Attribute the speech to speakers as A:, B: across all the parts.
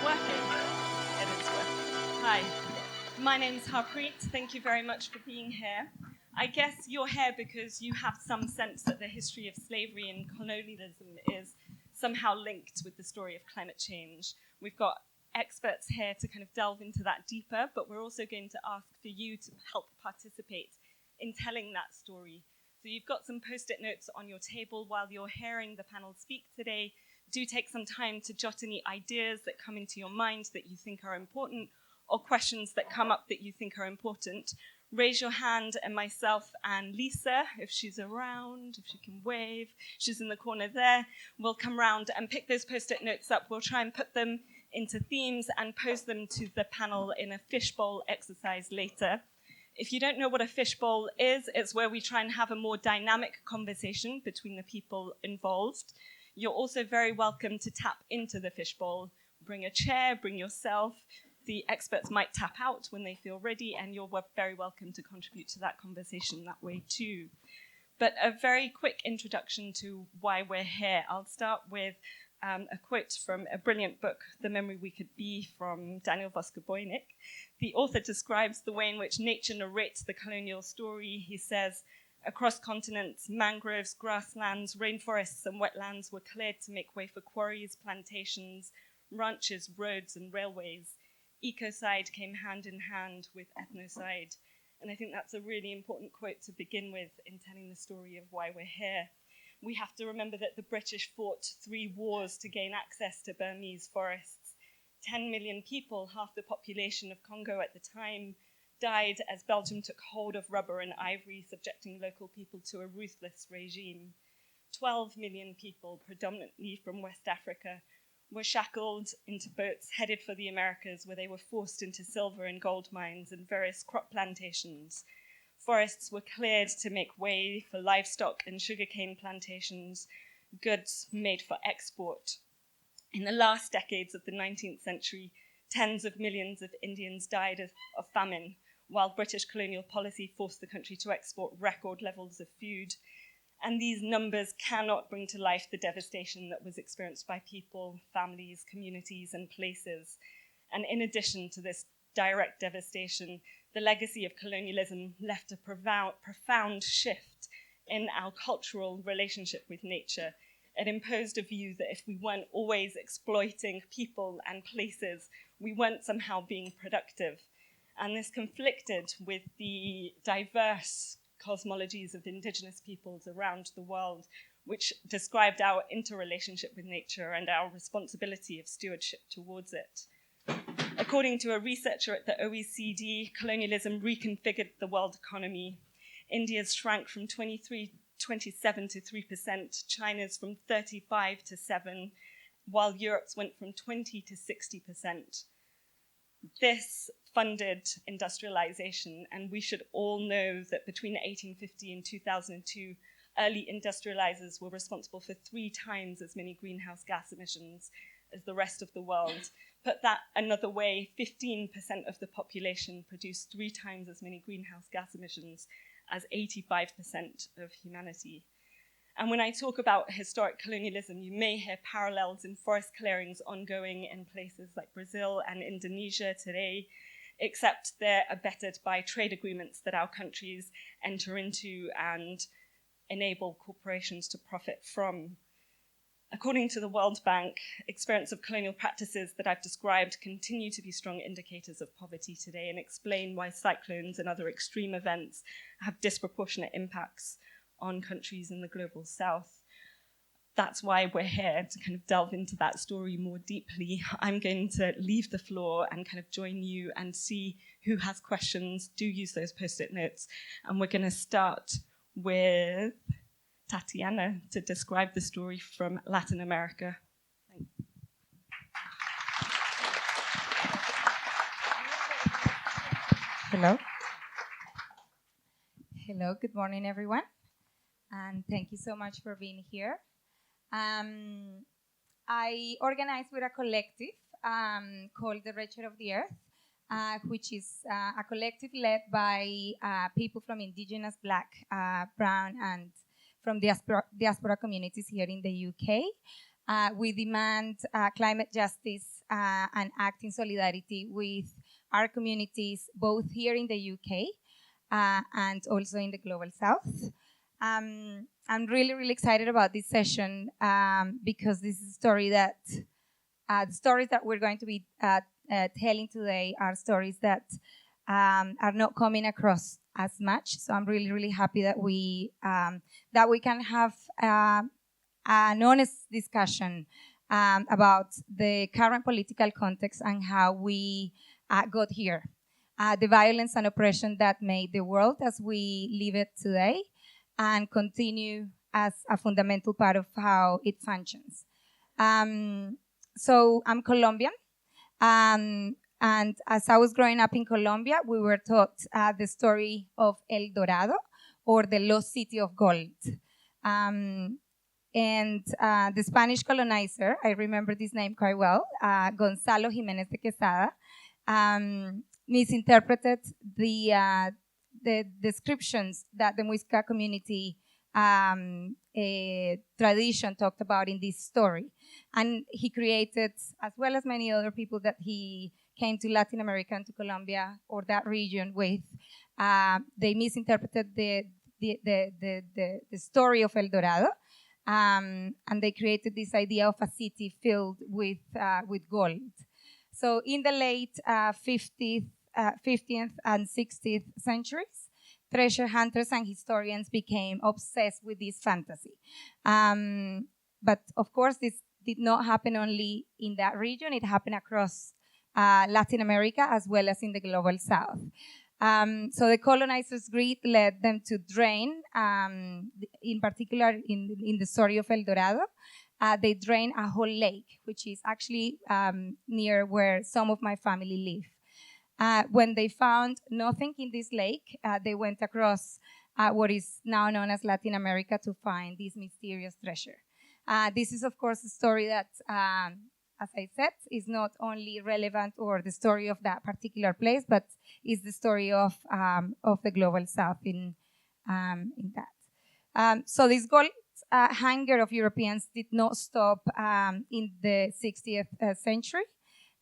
A: working. It is working. Hi, my name's Harpreet. Thank you very much for being here. I guess you're here because you have some sense that the history of slavery and colonialism is somehow linked with the story of climate change. We've got experts here to kind of delve into that deeper, but we're also going to ask for you to help participate in telling that story. So you've got some post-it notes on your table while you're hearing the panel speak today. Do take some time to jot any ideas that come into your mind that you think are important, or questions that come up that you think are important. Raise your hand, and myself and Lisa, if she's around, if she can wave, she's in the corner there, we'll come round and pick those post-it notes up. We'll try and put them into themes and pose them to the panel in a fishbowl exercise later. If you don't know what a fishbowl is, it's where we try and have a more dynamic conversation between the people involved. You're also very welcome to tap into the fishbowl. Bring a chair, bring yourself. The experts might tap out when they feel ready, and you're very welcome to contribute to that conversation that way too. But a very quick introduction to why we're here. I'll start with a quote from a brilliant book, The Memory We Could Be, from Daniel Voskobojnik. The author describes the way in which nature narrates the colonial story. He says, across continents, mangroves, grasslands, rainforests, and wetlands were cleared to make way for quarries, plantations, ranches, roads, and railways. Ecocide came hand in hand with ethnocide. And I think that's a really important quote to begin with in telling the story of why we're here. We have to remember that the British fought 3 wars to gain access to Burmese forests. 10 million people, half the population of Congo at the time, died as Belgium took hold of rubber and ivory, subjecting local people to a ruthless regime. 12 million people, predominantly from West Africa, were shackled into boats headed for the Americas, where they were forced into silver and gold mines and various crop plantations. Forests were cleared to make way for livestock and sugarcane plantations, goods made for export. In the last decades of the 19th century, tens of millions of Indians died of famine, while British colonial policy forced the country to export record levels of food. And these numbers cannot bring to life the devastation that was experienced by people, families, communities, and places. And in addition to this direct devastation, the legacy of colonialism left a profound shift in our cultural relationship with nature. It imposed a view that if we weren't always exploiting people and places, we weren't somehow being productive. And this conflicted with the diverse cosmologies of indigenous peoples around the world, which described our interrelationship with nature and our responsibility of stewardship towards it. According to a researcher at the OECD, colonialism reconfigured the world economy. India's shrank from 27 to 3%, China's from 35 to 7%, while Europe's went from 20 to 60%. This funded industrialization, and we should all know that between 1850 and 2002, early industrializers were responsible for 3 times as many greenhouse gas emissions as the rest of the world. Put that another way, 15% of the population produced 3 times as many greenhouse gas emissions as 85% of humanity. And when I talk about historic colonialism, you may hear parallels in forest clearings ongoing in places like Brazil and Indonesia today, except they're abetted by trade agreements that our countries enter into and enable corporations to profit from. According to the World Bank, experience of colonial practices that I've described continue to be strong indicators of poverty today and explain why cyclones and other extreme events have disproportionate impacts on countries in the global south. That's why we're here, to kind of delve into that story more deeply. I'm going to leave the floor and kind of join you and see who has questions. Do use those post-it notes. And we're going to start with Tatiana to describe the story from Latin America. Thanks.
B: Hello. Hello, good morning, everyone. And thank you so much for being here. I organized with a collective called The Wretched of the Earth, which is a collective led by people from indigenous, Black, brown, and from diaspora communities here in the UK. We demand climate justice and act in solidarity with our communities, both here in the UK and also in the global south. I'm really, really excited about this session because this is a story that the stories that we're going to be telling today are stories that are not coming across as much. So I'm really, really happy that we can have an honest discussion about the current political context and how we got here. The violence and oppression that made the world as we live it today and continue as a fundamental part of how it functions. So I'm Colombian, and as I was growing up in Colombia, we were taught the story of El Dorado, or the lost city of gold. And the Spanish colonizer, I remember this name quite well, Gonzalo Jiménez de Quesada, misinterpreted the descriptions that the Muisca community tradition talked about in this story. And he created, as well as many other people that he came to Latin America and to Colombia or that region with, they misinterpreted the story of El Dorado, and they created this idea of a city filled with gold. So in the late 15th and 16th centuries, treasure hunters and historians became obsessed with this fantasy. But of course, this did not happen only in that region. It happened across Latin America as well as in the global south. So the colonizers' greed led them to drain, in particular in the story of El Dorado, they drain a whole lake, which is actually near where some of my family live. When they found nothing in this lake, they went across what is now known as Latin America to find this mysterious treasure. This is, of course, a story that, as I said, is not only relevant or the story of that particular place, but is the story of the global south in that. So this gold hunger of Europeans did not stop in the 60th century.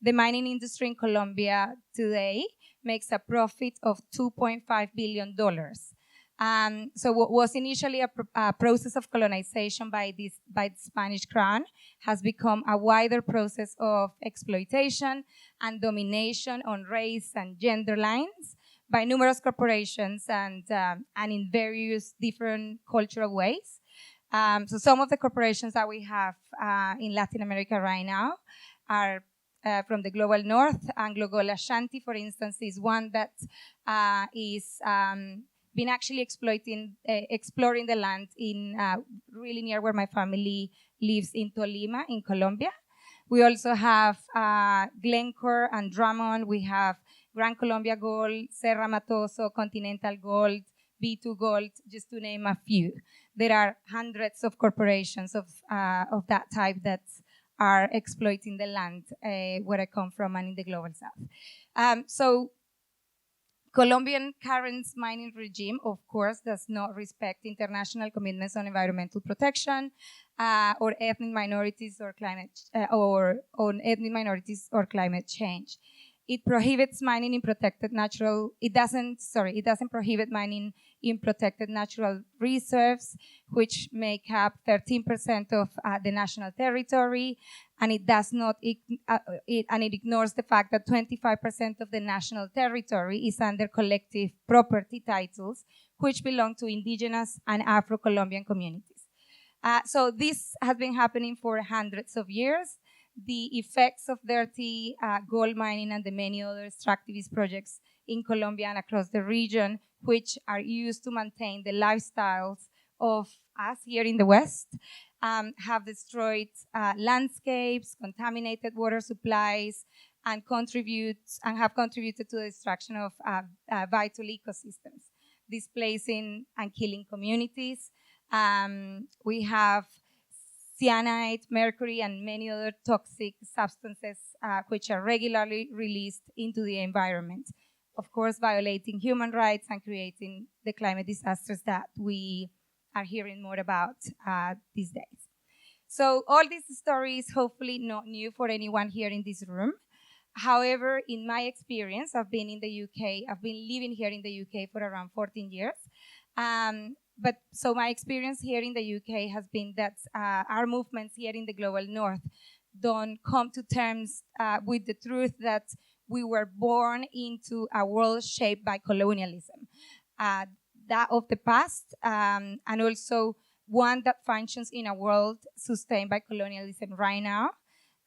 B: The mining industry in Colombia today makes a profit of $2.5 billion. So what was initially a process of colonization by the Spanish crown has become a wider process of exploitation and domination on race and gender lines by numerous corporations and in various different cultural ways. So some of the corporations that we have in Latin America right now are from the global north. Anglo-Gold Ashanti, for instance, is one that is been actually exploring the land in really near where my family lives in Tolima, in Colombia. We also have Glencore and Drummond. We have Gran Colombia Gold, Serra Matoso, Continental Gold, B2 Gold, just to name a few. There are hundreds of corporations of that type that are exploiting the land where I come from and in the global south. So Colombian current mining regime, of course, does not respect international commitments on environmental protection or ethnic minorities or climate change. It prohibits mining in protected natural. It doesn't prohibit mining in protected natural reserves, which make up 13% of the national territory, and it does not. It ignores the fact that 25% of the national territory is under collective property titles, which belong to indigenous and Afro-Colombian communities. So this has been happening for hundreds of years. The effects of dirty gold mining and the many other extractivist projects in Colombia and across the region, which are used to maintain the lifestyles of us here in the West, have destroyed landscapes, contaminated water supplies, and have contributed to the destruction of vital ecosystems, displacing and killing communities. We have cyanide, mercury, and many other toxic substances which are regularly released into the environment, of course, violating human rights and creating the climate disasters that we are hearing more about these days. So all these stories hopefully not new for anyone here in this room. However, in my experience, I've been in the UK, I've been living here in the UK for around 14 years. But so my experience here in the UK has been that our movements here in the global north don't come to terms with the truth that we were born into a world shaped by colonialism, that of the past, and also one that functions in a world sustained by colonialism right now.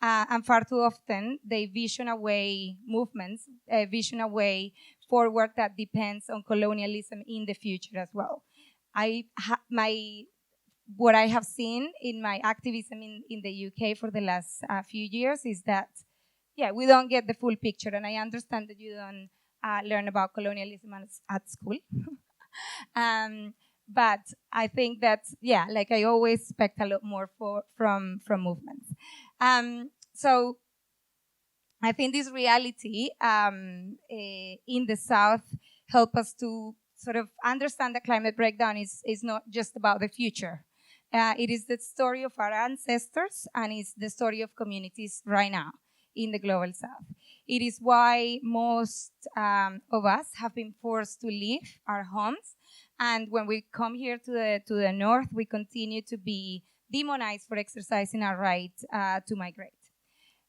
B: And far too often, they vision away movements, vision away forward that depends on colonialism in the future as well. What I have seen in my activism in the UK for the last few years is that, yeah, we don't get the full picture. And I understand that you don't learn about colonialism at school. But I think that, yeah, like I always expect a lot more from movements. So I think this reality in the South help us to sort of understand that climate breakdown is not just about the future. It is the story of our ancestors, and it's the story of communities right now in the global South. It is why most of us have been forced to leave our homes, and when we come here to the north, we continue to be demonized for exercising our right to migrate.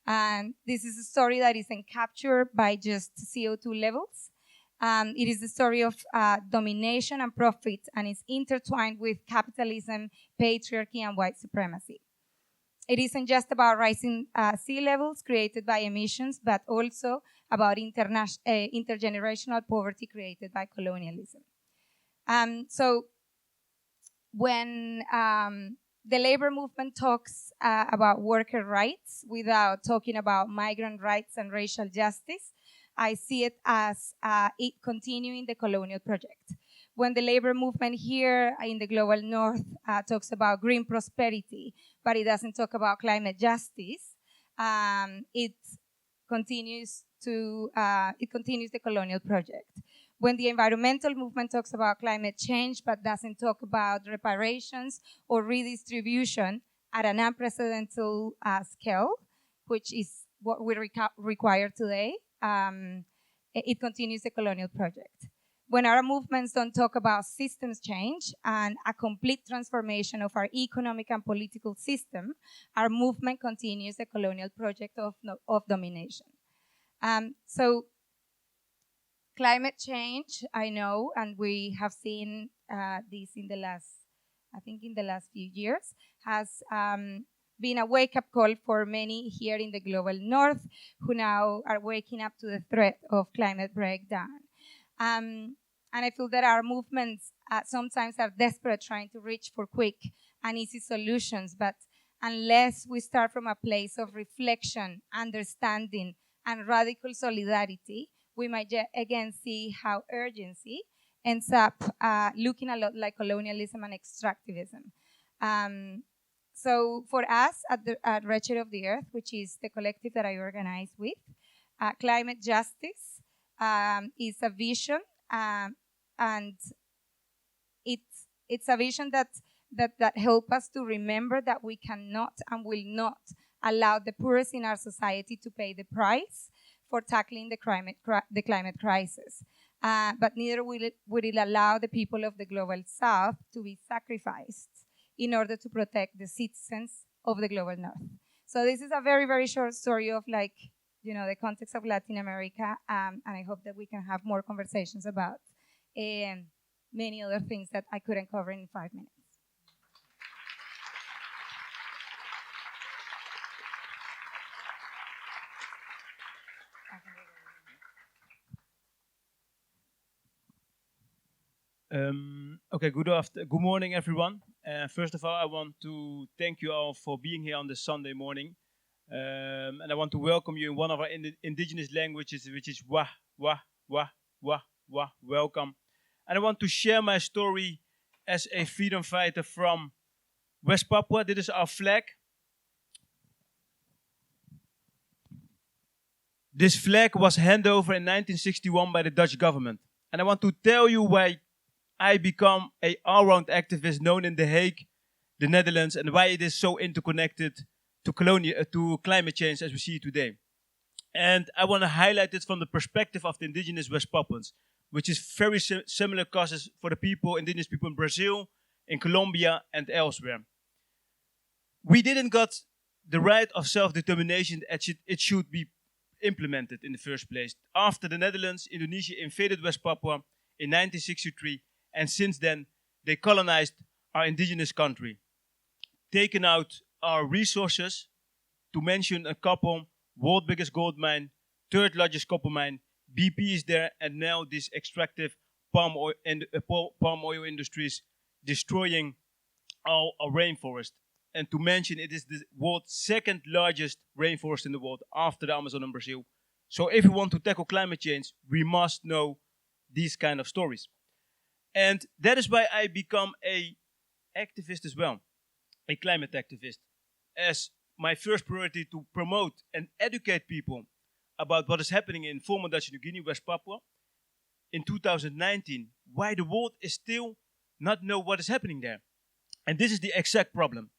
B: And this is a story that isn't captured by just CO2 levels. It is the story of domination and profit, and it's intertwined with capitalism, patriarchy, and white supremacy. It isn't just about rising sea levels created by emissions, but also about intergenerational poverty created by colonialism. So when the labor movement talks about worker rights without talking about migrant rights and racial justice, I see it as it continuing the colonial project. When the labor movement here in the global north talks about green prosperity, but it doesn't talk about climate justice, it continues the colonial project. When the environmental movement talks about climate change, but doesn't talk about reparations or redistribution at an unprecedented scale, which is what we require today, it continues the colonial project. When our movements don't talk about systems change and a complete transformation of our economic and political system, our movement continues the colonial project of domination. So climate change, I know, and we have seen this in the last few years, has been a wake-up call for many here in the global north who now are waking up to the threat of climate breakdown. And I feel that our movements sometimes are desperate trying to reach for quick and easy solutions, but unless we start from a place of reflection, understanding, and radical solidarity, we might again see how urgency ends up looking a lot like colonialism and extractivism. So for us at Wretched of the Earth, which is the collective that I organize with, climate justice is a vision, and it's a vision that helps us to remember that we cannot and will not allow the poorest in our society to pay the price for tackling the climate crisis. But neither would it allow the people of the global South to be sacrificed in order to protect the citizens of the global North. So this is a very, very short story of the context of Latin America, and I hope that we can have more conversations about many other things that I couldn't cover in 5 minutes.
C: Okay, good morning, everyone. First of all, I want to thank you all for being here on this Sunday morning. And I want to welcome you in one of our indigenous languages, which is wah, wah, wah, wah, wah, welcome. And I want to share my story as a freedom fighter from West Papua. This is our flag. This flag was handed over in 1961 by the Dutch government. And I want to tell you why I become an all-round activist known in The Hague the Netherlands, and why it is so interconnected to climate change as we see it today. And I want to highlight it from the perspective of the indigenous West Papuans, which is very similar causes for the indigenous people in Brazil, in Colombia, and elsewhere. We didn't got the right of self-determination that it should be implemented in the first place. After the Netherlands, Indonesia invaded West Papua in 1963, and since then, they colonized our indigenous country, taken out our resources, to mention a couple: world biggest gold mine, third largest copper mine, BP is there, and now this extractive palm oil industries destroying our rainforest. And to mention, it is the world's second largest rainforest in the world after the Amazon and Brazil. So if we want to tackle climate change, we must know these kind of stories. And that is why I become a activist as well, a climate activist, as my first priority to promote and educate people about what is happening in former Dutch New Guinea, West Papua, in 2019, why the world is still not know what is happening there. And this is the exact problem.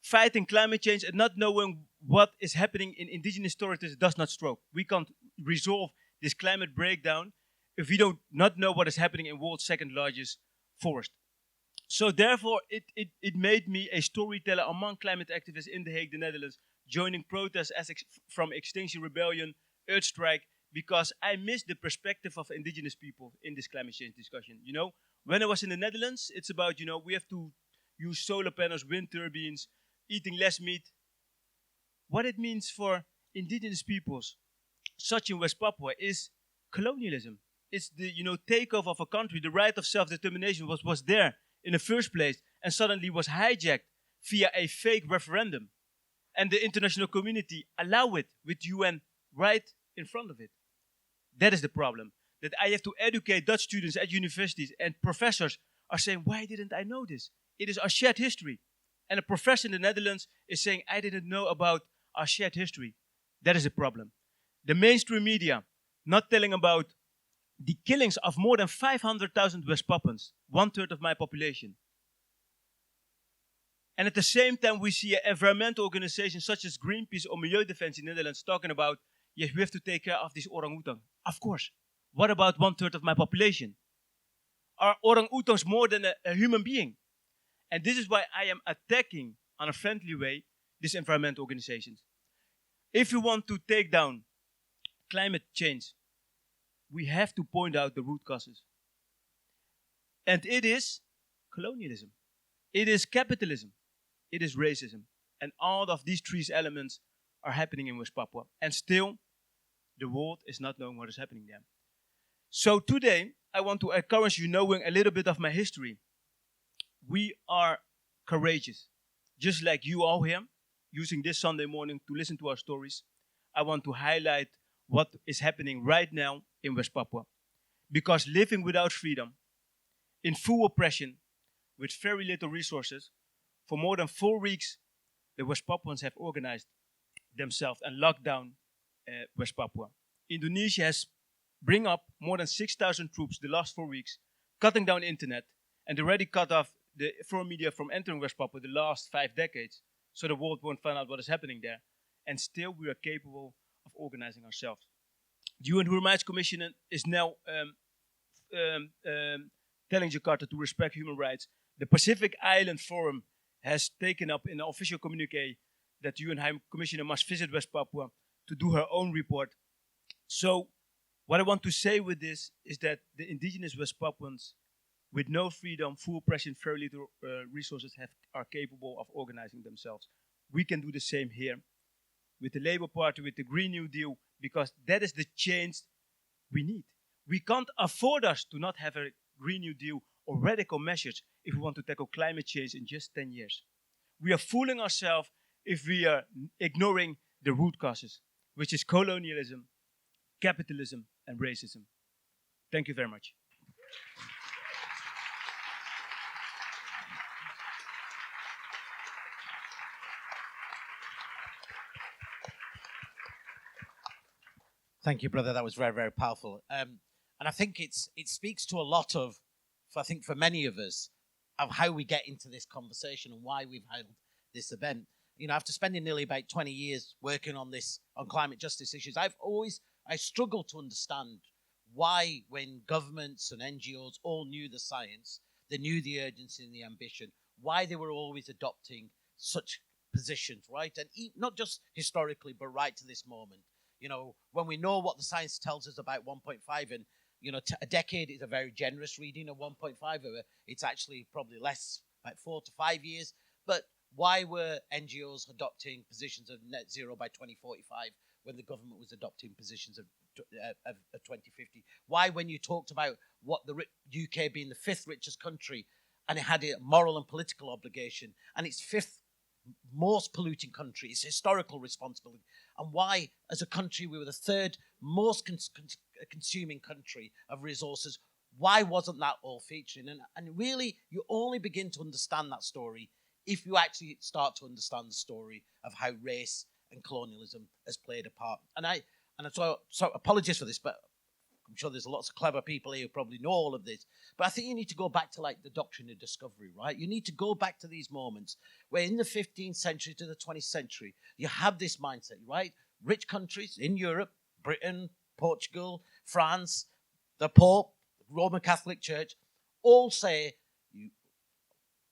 C: Fighting climate change and not knowing what is happening in indigenous territories does not stroke. We can't resolve this climate breakdown if we don't not know what is happening in world's second largest forest. So therefore, it made me a storyteller among climate activists in The Hague, the Netherlands, joining protests from Extinction Rebellion, Earth Strike, because I missed the perspective of indigenous people in this climate change discussion. You know, when I was in the Netherlands, it's about, you know, we have to use solar panels, wind turbines, eating less meat. What it means for indigenous peoples, such in West Papua, is colonialism. It's the, you know, takeover of a country. The right of self-determination was there in the first place and suddenly was hijacked via a fake referendum. And the international community allow it with UN right in front of it. That is the problem. That I have to educate Dutch students at universities, and professors are saying, why didn't I know this? It is our shared history. And a professor in the Netherlands is saying, I didn't know about our shared history. That is a problem. The mainstream media not telling about the killings of more than 500,000 West Papuans, 1/3 of my population. And at the same time, we see environmental organizations such as Greenpeace or Milieudefensie in the Netherlands talking about, yes, we have to take care of this orangutan. Of course. What about 1/3 of my population? Are orangutans more than a human being? And this is why I am attacking, on a friendly way, these environmental organizations. If we want to take down climate change, we have to point out the root causes. And it is colonialism. It is capitalism. It is racism. And all of these three elements are happening in West Papua. And still, the world is not knowing what is happening there. So today, I want to encourage you knowing a little bit of my history. We are courageous. Just like you all here, using this Sunday morning to listen to our stories, I want to highlight what is happening right now in West Papua. Because living without freedom, in full oppression, with very little resources, for more than 4 weeks, the West Papuans have organized themselves and locked down West Papua. Indonesia has bring up more than 6,000 troops the last 4 weeks, cutting down internet, and already cut off the foreign media from entering West Papua the last 5 decades, so the world won't find out what is happening there. And still we are capable of organizing ourselves. The UN Human Rights Commission is now telling Jakarta to respect human rights. The Pacific Island Forum has taken up in an official communique that the UN High Commissioner must visit West Papua to do her own report. So what I want to say with this is that the indigenous West Papuans, with no freedom, full oppression, very little resources, are capable of organizing themselves. We can do the same here with the Labour Party, with the Green New Deal, because that is the change we need. We can't afford us to not have a Green New Deal or radical measures if we want to tackle climate change in just 10 years. We are fooling ourselves if we are ignoring the root causes, which is colonialism, capitalism, and racism. Thank you very much.
D: Thank you, brother. That was very, very powerful. And I think it speaks to a lot of, I think for many of us, of how we get into this conversation and why we've held this event. You know, after spending nearly about 20 years working on climate justice issues, I struggle to understand why, when governments and NGOs all knew the science, they knew the urgency and the ambition, why they were always adopting such positions, right? And not just historically, but right to this moment. You know, when we know what the science tells us about 1.5, and, you know, a decade is a very generous reading of 1.5, it's actually probably less, like 4 to 5 years. But why were NGOs adopting positions of net zero by 2045 when the government was adopting positions of 2050? Why, when you talked about what the UK being the 5th richest country, and it had a moral and political obligation, and its 5th most polluting country, its historical responsibility, and why, as a country, we were the 3rd most consuming country of resources, why wasn't that all featuring? And really, you only begin to understand that story if you actually start to understand the story of how race and colonialism has played a part. And so apologies for this, but I'm sure there's lots of clever people here who probably know all of this. But I think you need to go back to like the doctrine of discovery, right? You need to go back to these moments where in the 15th century to the 20th century, you have this mindset, right? Rich countries in Europe, Britain, Portugal, France, the Pope, the Roman Catholic Church, all say, you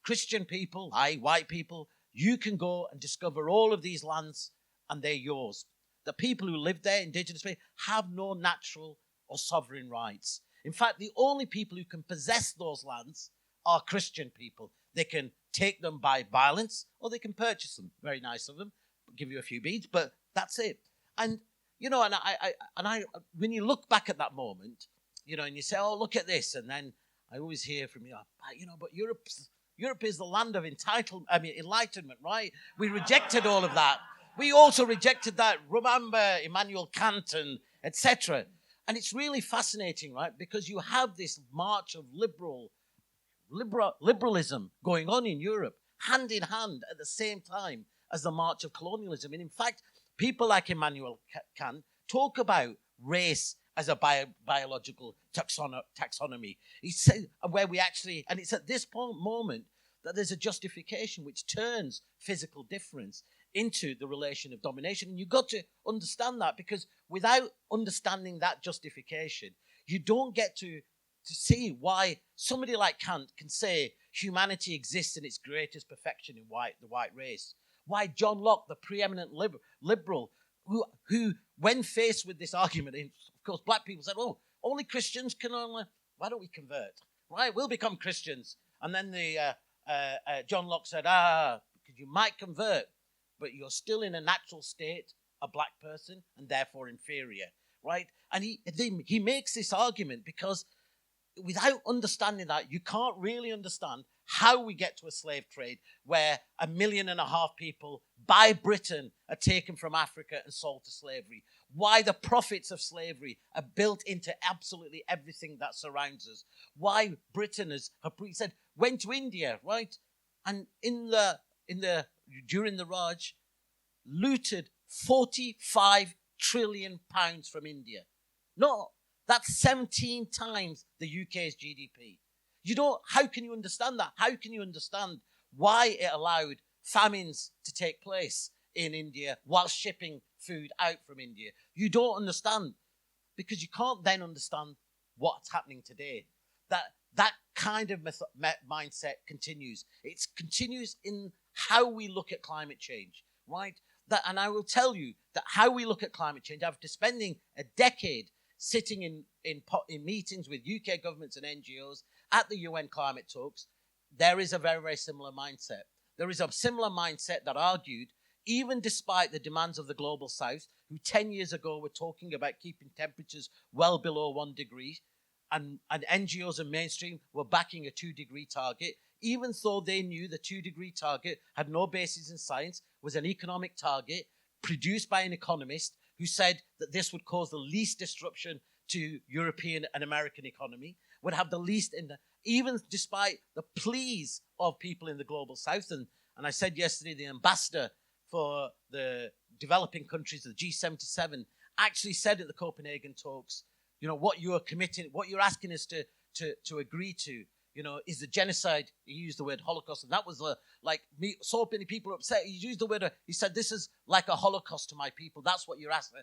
D: Christian people, white people, you can go and discover all of these lands and they're yours. The people who live there, indigenous people, have no natural or sovereign rights. In fact, the only people who can possess those lands are Christian people. They can take them by violence or they can purchase them. Very nice of them. I'll give you a few beads, but that's it. And, you know, and I when you look back at that moment, you know, and you say, oh, look at this. And then I always hear from you, but Europe is the land of enlightenment, right? We rejected all of that. We also rejected that. Remember Immanuel Kant and etc. And it's really fascinating, right? Because you have this march of liberalism going on in Europe, hand in hand at the same time as the march of colonialism. And in fact, people like Immanuel Kant talk about race as a biological taxonomy. He said where we actually, and it's at this moment that there's a justification which turns physical difference into the relation of domination. And you've got to understand that, because without understanding that justification, you don't get to see why somebody like Kant can say humanity exists in its greatest perfection in the white race. Why John Locke, the preeminent liberal, who when faced with this argument, of course, black people said, oh, only Christians can why don't we convert? Right, we'll become Christians. And then John Locke said, because you might convert, but you're still in a natural state, a black person, and therefore inferior, right? And he makes this argument because without understanding that, you can't really understand how we get to a slave trade where 1.5 million people by Britain are taken from Africa and sold to slavery. Why the profits of slavery are built into absolutely everything that surrounds us. Why Britain, as Harpreet said, went to India, right? And during the Raj, looted 45 trillion pounds from India. No, that's 17 times the UK's GDP. How can you understand that? How can you understand why it allowed famines to take place in India while shipping food out from India? You don't understand, because you can't then understand what's happening today. That kind of mindset continues. It continues in how we look at climate change, right? And I will tell you that how we look at climate change, after spending a decade sitting in meetings with UK governments and NGOs at the UN climate talks, there is a very, very similar mindset. There is a similar mindset that argued, even despite the demands of the global south, who 10 years ago were talking about keeping temperatures well below 1 degree, and NGOs and mainstream were backing a 2-degree target, even though they knew the 2-degree target had no basis in science, was an economic target produced by an economist who said that this would cause the least disruption to European and American economy, would have the least, even despite the pleas of people in the global south. And I said yesterday, the ambassador for the developing countries of the G77 actually said at the Copenhagen talks, you know, what you're asking us to agree to is the genocide. He used the word Holocaust, and that was so many people are upset. He used the word, he said, this is like a Holocaust to my people. That's what you're asking.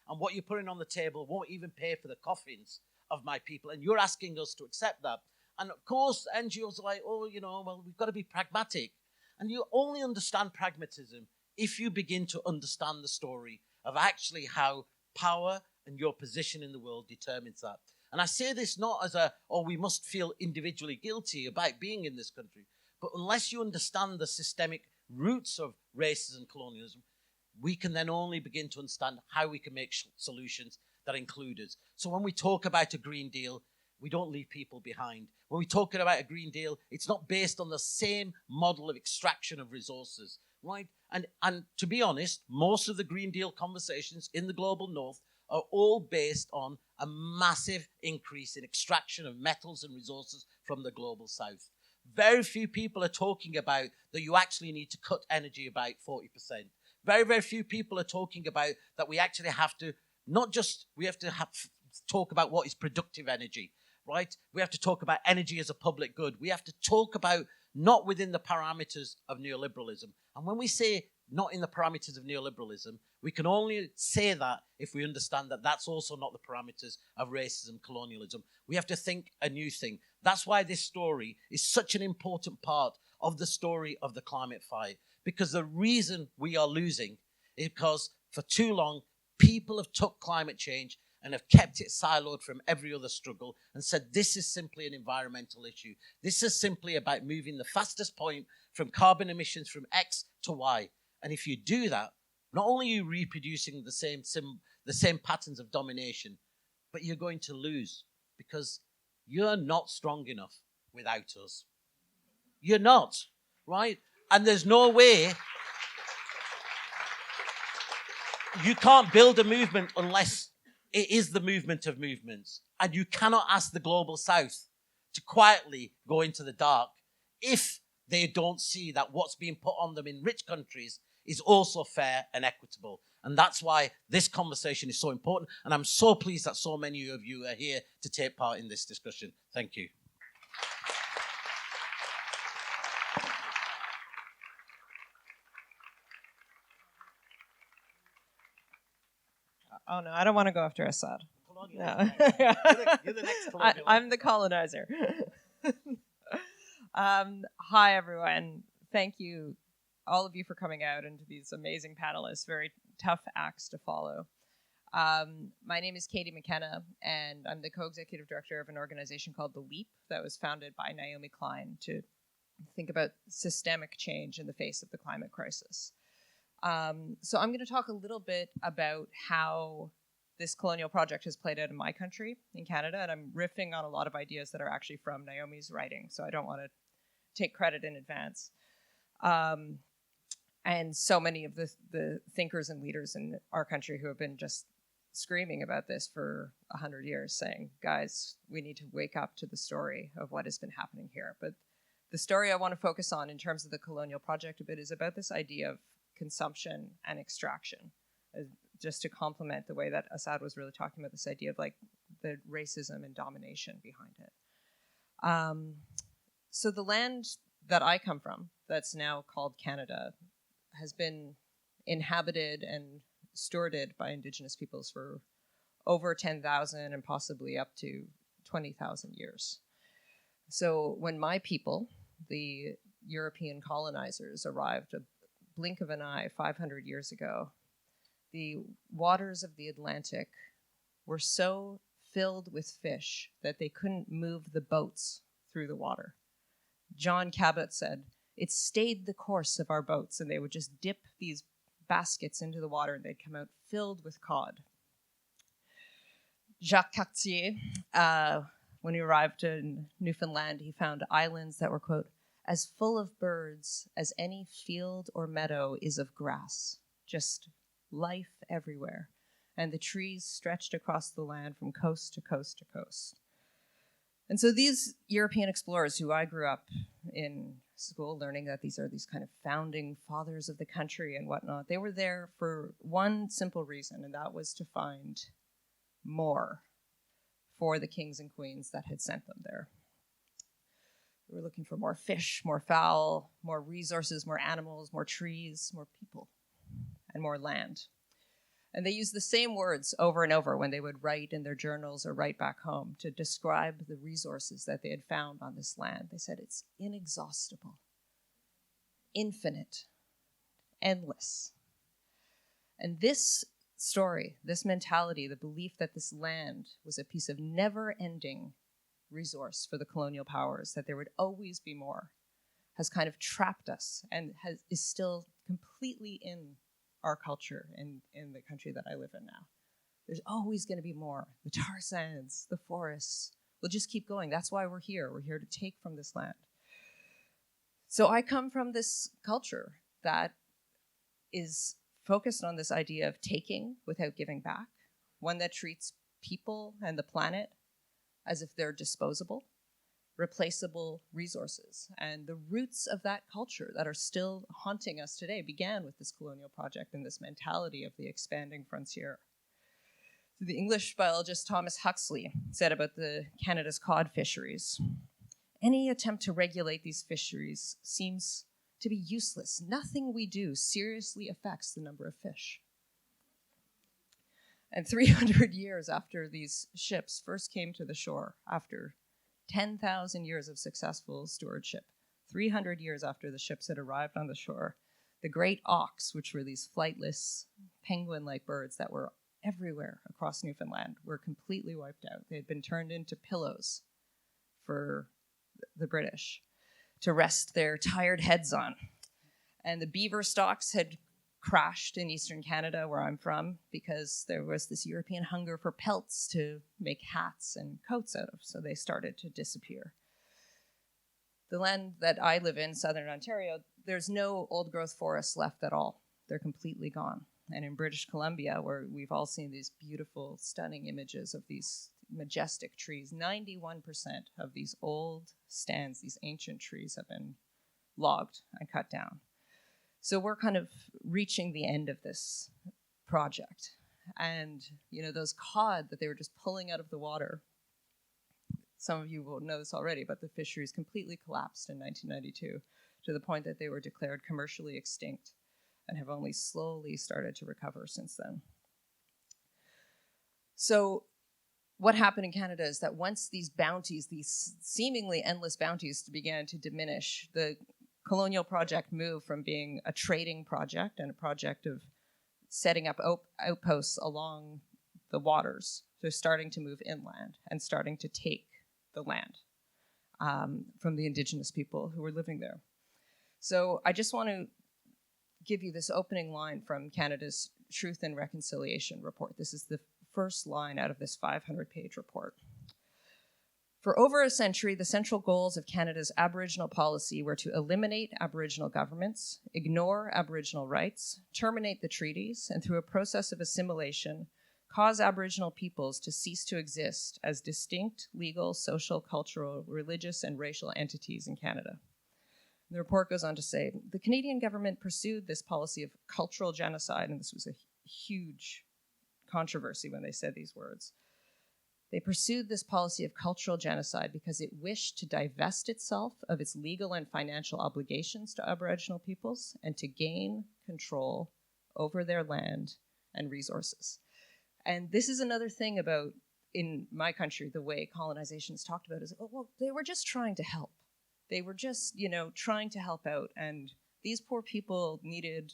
D: And what you're putting on the table won't even pay for the coffins of my people. And you're asking us to accept that. And of course, NGOs are like, well, we've got to be pragmatic. And you only understand pragmatism if you begin to understand the story of actually how power and your position in the world determines that. And I say this not as we must feel individually guilty about being in this country, but unless you understand the systemic roots of racism and colonialism, we can then only begin to understand how we can make solutions that include us. So when we talk about a Green Deal, we don't leave people behind. When we talk about a Green Deal, it's not based on the same model of extraction of resources, right? And to be honest, most of the Green Deal conversations in the global north are all based on a massive increase in extraction of metals and resources from the global south. Very few people are talking about that you actually need to cut energy about 40%. Very, very few people are talking about that we actually have to, talk about what is productive energy, right? We have to talk about energy as a public good. We have to talk about not within the parameters of neoliberalism. And when we say not in the parameters of neoliberalism, we can only say that if we understand that that's also not the parameters of racism, colonialism. We have to think a new thing. That's why this story is such an important part of the story of the climate fight. Because the reason we are losing is because for too long, people have took climate change and have kept it siloed from every other struggle and said, this is simply an environmental issue. This is simply about moving the fastest point from carbon emissions from X to Y. And if you do that, not only are you reproducing the same patterns of domination, but you're going to lose because you're not strong enough without us. You're not, right? And there's no way you can't build a movement unless it is the movement of movements. And you cannot ask the global south to quietly go into the dark if they don't see that what's being put on them in rich countries is also fair and equitable. And that's why this conversation is so important. And I'm so pleased that so many of you are here to take part in this discussion. Thank you.
E: Oh, no, I don't want to go after Asad. No.
D: You're the next colonial.
E: I'm the colonizer. Hi, everyone. Thank you, all of you, for coming out and to these amazing panelists. Very tough acts to follow. My name is Katie McKenna, and I'm the co-executive director of an organization called The Leap that was founded by Naomi Klein to think about systemic change in the face of the climate crisis. So I'm going to talk a little bit about how this colonial project has played out in my country, in Canada, and I'm riffing on a lot of ideas that are actually from Naomi's writing, so I don't want to take credit in advance. And so many of the thinkers and leaders in our country who have been just screaming about this for 100 years, saying, guys, we need to wake up to the story of what has been happening here. But the story I want to focus on in terms of the colonial project a bit is about this idea of consumption and extraction, just to complement the way that Asad was really talking about this idea of like the racism and domination behind it. So the land that I come from, that's now called Canada, has been inhabited and stewarded by Indigenous peoples for over 10,000 and possibly up to 20,000 years. So when my people, the European colonizers, arrived a blink of an eye 500 years ago, the waters of the Atlantic were so filled with fish that they couldn't move the boats through the water. John Cabot said, it stayed the course of our boats, and they would just dip these baskets into the water and they'd come out filled with cod. Jacques Cartier, when he arrived in Newfoundland, he found islands that were, quote, as full of birds as any field or meadow is of grass, just life everywhere. And the trees stretched across the land from coast to coast to coast. And so these European explorers who I grew up in school learning that these are these kind of founding fathers of the country and whatnot, they were there for one simple reason, and that was to find more for the kings and queens that had sent them there. They were looking for more fish, more fowl, more resources, more animals, more trees, more people, and more land. And they used the same words over and over when they would write in their journals or write back home to describe the resources that they had found on this land. They said it's inexhaustible, infinite, endless. And this story, this mentality, the belief that this land was a piece of never-ending resource for the colonial powers, that there would always be more, has kind of trapped us and is still completely in our culture in the country that I live in now. There's always going to be more. The tar sands, the forests. We'll just keep going. That's why we're here. We're here to take from this land. So I come from this culture that is focused on this idea of taking without giving back, one that treats people and the planet as if they're disposable, replaceable resources. And the roots of that culture that are still haunting us today began with this colonial project and this mentality of the expanding frontier. So the English biologist Thomas Huxley said about Canada's cod fisheries, any attempt to regulate these fisheries seems to be useless. Nothing we do seriously affects the number of fish. And 300 years after these ships first came to the shore, after 10,000 years of successful stewardship, 300 years after the ships had arrived on the shore, the great auks, which were these flightless penguin-like birds that were everywhere across Newfoundland, were completely wiped out. They had been turned into pillows for the British to rest their tired heads on. And the beaver stocks had crashed in Eastern Canada, where I'm from, because there was this European hunger for pelts to make hats and coats out of, so they started to disappear. The land that I live in, Southern Ontario, there's no old-growth forests left at all. They're completely gone. And in British Columbia, where we've all seen these beautiful, stunning images of these majestic trees, 91% of these old stands, these ancient trees, have been logged and cut down. So we're kind of reaching the end of this project. And, those cod that they were just pulling out of the water, some of you will know this already, but the fisheries completely collapsed in 1992 to the point that they were declared commercially extinct and have only slowly started to recover since then. So what happened in Canada is that once these bounties, these seemingly endless bounties, began to diminish, the colonial project moved from being a trading project and a project of setting up outposts along the waters to starting to move inland and starting to take the land from the Indigenous people who were living there. So I just want to give you this opening line from Canada's Truth and Reconciliation report. This is the first line out of this 500-page report. For over a century, the central goals of Canada's Aboriginal policy were to eliminate Aboriginal governments, ignore Aboriginal rights, terminate the treaties, and through a process of assimilation, cause Aboriginal peoples to cease to exist as distinct legal, social, cultural, religious, and racial entities in Canada. The report goes on to say, the Canadian government pursued this policy of cultural genocide, and this was a huge controversy when they said these words. They pursued this policy of cultural genocide because it wished to divest itself of its legal and financial obligations to Aboriginal peoples and to gain control over their land and resources. And this is another thing about, in my country, the way colonization is talked about is, oh, well, they were just trying to help. They were just, trying to help out. And these poor people needed,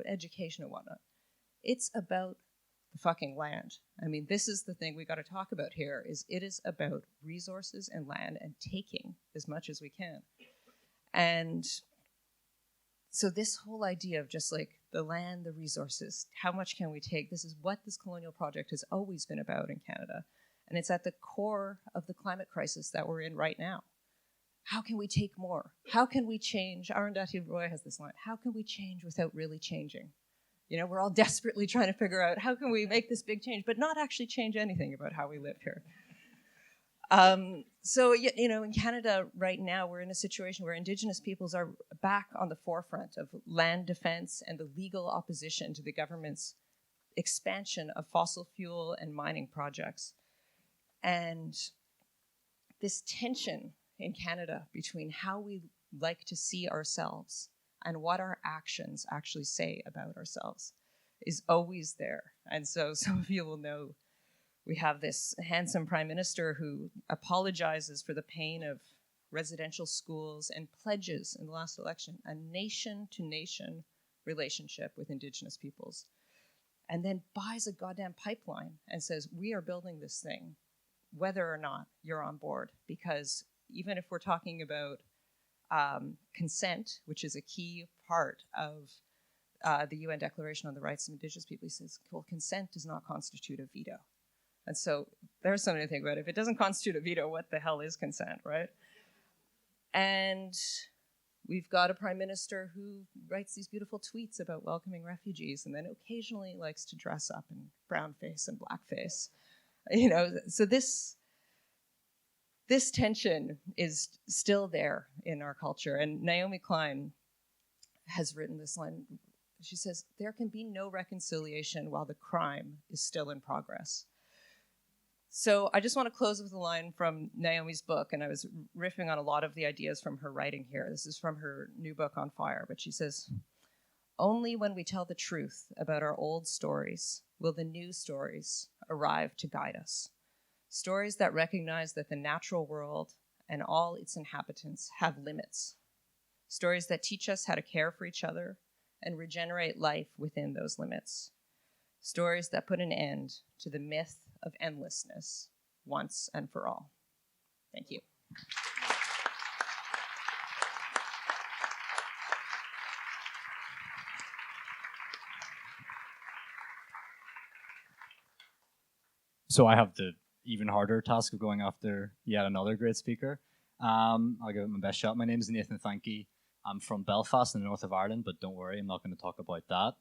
E: education and whatnot. It's about the fucking land. I mean, this is the thing we got to talk about here, is it is about resources and land and taking as much as we can. And so this whole idea of just like the land, the resources, how much can we take? This is what this colonial project has always been about in Canada. And it's at the core of the climate crisis that we're in right now. How can we take more? How can we change? Arundhati Roy has this line, how can we change without really changing? We're all desperately trying to figure out how can we make this big change, but not actually change anything about how we live here. So, in Canada right now, we're in a situation where Indigenous peoples are back on the forefront of land defense and the legal opposition to the government's expansion of fossil fuel and mining projects. And this tension in Canada between how we like to see ourselves and what our actions actually say about ourselves is always there. And so some of you will know we have this handsome prime minister who apologizes for the pain of residential schools and pledges in the last election a nation-to-nation relationship with Indigenous peoples, and then buys a goddamn pipeline and says, we are building this thing, whether or not you're on board. Because even if we're talking about consent, which is a key part of the UN Declaration on the Rights of Indigenous People, he says, well, consent does not constitute a veto. And so there's something to think about. If it doesn't constitute a veto, what the hell is consent, right? And we've got a prime minister who writes these beautiful tweets about welcoming refugees and then occasionally likes to dress up in brown face and blackface. You know, so this tension is still there in our culture. And Naomi Klein has written this line. She says, there can be no reconciliation while the crime is still in progress. So I just want to close with a line from Naomi's book, and I was riffing on a lot of the ideas from her writing here. This is from her new book, On Fire, but she says, only when we tell the truth about our old stories will the new stories arrive to guide us. Stories that recognize that the natural world and all its inhabitants have limits. Stories that teach us how to care for each other and regenerate life within those limits. Stories that put an end to the myth of endlessness once and for all. Thank you.
F: So I have the even harder task of going after yet another great speaker. I'll give it my best shot. My name is Nathan Thanki. I'm from Belfast in the north of Ireland, but don't worry, I'm not going to talk about that.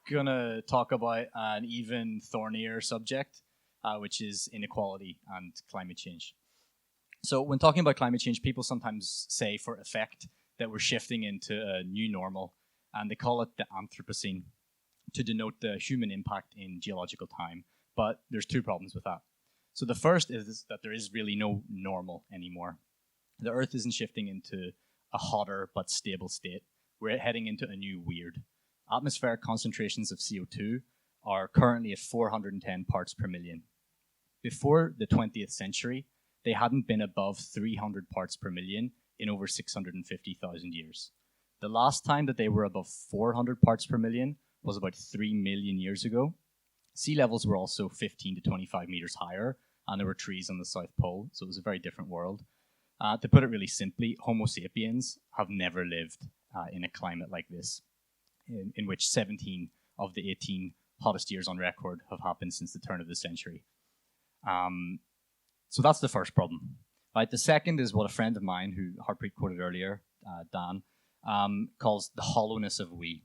F: Gonna talk about an even thornier subject, which is inequality and climate change. So when talking about climate change, people sometimes say for effect that we're shifting into a new normal, and they call it the Anthropocene to denote the human impact in geological time. But there's two problems with that. So the first is that there is really no normal anymore. The Earth isn't shifting into a hotter but stable state. We're heading into a new weird. Atmospheric concentrations of CO2 are currently at 410 parts per million. Before the 20th century, they hadn't been above 300 parts per million in over 650,000 years. The last time that they were above 400 parts per million was about 3 million years ago. Sea levels were also 15 to 25 meters higher, and there were trees on the South Pole, so it was a very different world. To put it really simply, Homo sapiens have never lived in a climate like this, in which 17 of the 18 hottest years on record have happened since the turn of the century. So that's the first problem. Right, the second is what a friend of mine, who Harpreet quoted earlier, Dan, calls the hollowness of we.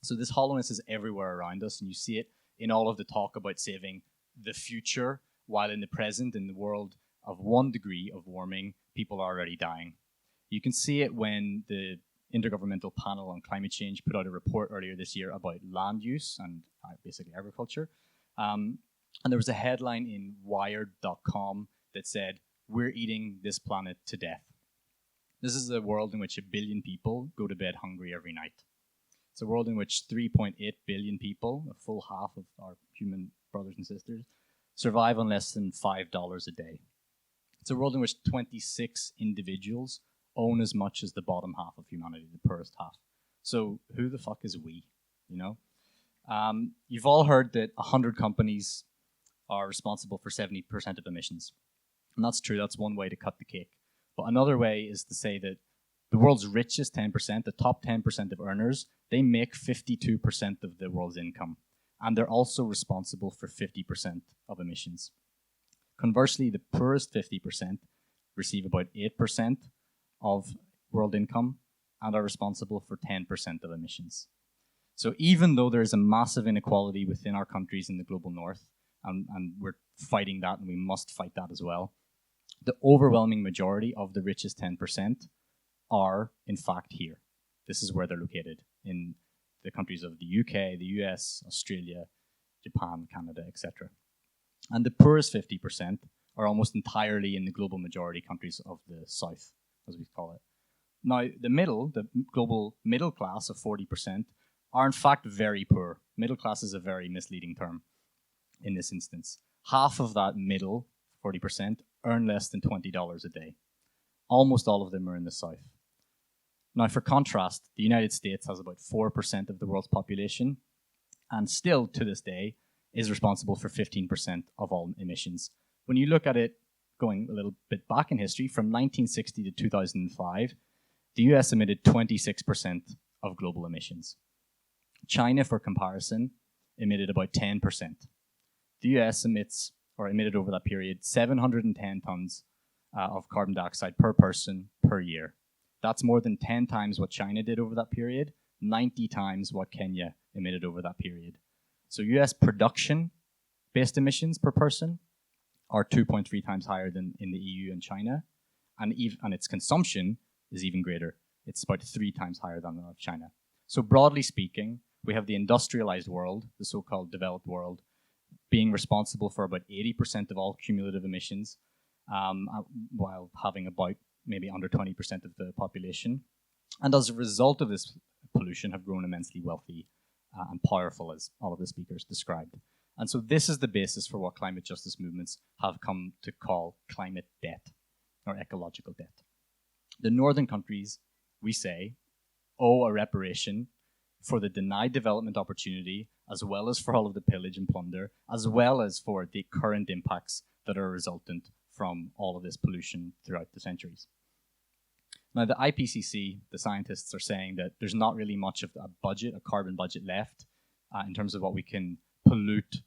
F: So this hollowness is everywhere around us, and you see it in all of the talk about saving the future, while in the present, in the world of 1 degree of warming, people are already dying. You can see it when the Intergovernmental Panel on Climate Change put out a report earlier this year about land use and basically agriculture. And there was a headline in Wired.com that said, "We're eating this planet to death." This is a world in which 1 billion people go to bed hungry every night. It's a world in which 3.8 billion people, a full half of our human brothers and sisters, survive on less than $5 a day. It's a world in which 26 individuals own as much as the bottom half of humanity, the poorest half. So who the fuck is we, you know? You've all heard that 100 companies are responsible for 70% of emissions. And that's true, that's one way to cut the cake. But another way is to say that the world's richest 10%, the top 10% of earners, they make 52% of the world's income. And they're also responsible for 50% of emissions. Conversely, the poorest 50% receive about 8% of world income and are responsible for 10% of emissions. So even though there is a massive inequality within our countries in the global north, and we're fighting that and we must fight that as well, the overwhelming majority of the richest 10% are in fact here. This is where they're located, in the countries of the UK, the US, Australia, Japan, Canada, etc. And the poorest 50% are almost entirely in the global majority countries of the South, as we call it. Now, the global middle class of 40% are in fact very poor. Middle class is a very misleading term in this instance. Half of that middle, 40%, earn less than $20 a day. Almost all of them are in the South. Now, for contrast, the United States has about 4% of the world's population, and still, to this day, is responsible for 15% of all emissions. When you look at it going a little bit back in history, from 1960 to 2005, the US emitted 26% of global emissions. China, for comparison, emitted about 10%. The US emitted over that period 710 tons of carbon dioxide per person per year. That's more than 10 times what China did over that period, 90 times what Kenya emitted over that period. So US production-based emissions per person are 2.3 times higher than in the EU and China, and its consumption is even greater. It's about 3 times higher than that of China. So broadly speaking, we have the industrialized world, the so-called developed world, being responsible for about 80% of all cumulative emissions, while having about maybe under 20% of the population. And as a result of this pollution, have grown immensely wealthy and powerful, as all of the speakers described. And so this is the basis for what climate justice movements have come to call climate debt, or ecological debt. The northern countries, we say, owe a reparation for the denied development opportunity, as well as for all of the pillage and plunder, as well as for the current impacts that are resultant from all of this pollution throughout the centuries. Now, the IPCC, the scientists, are saying that there's not really much of a carbon budget left in terms of what we can pollute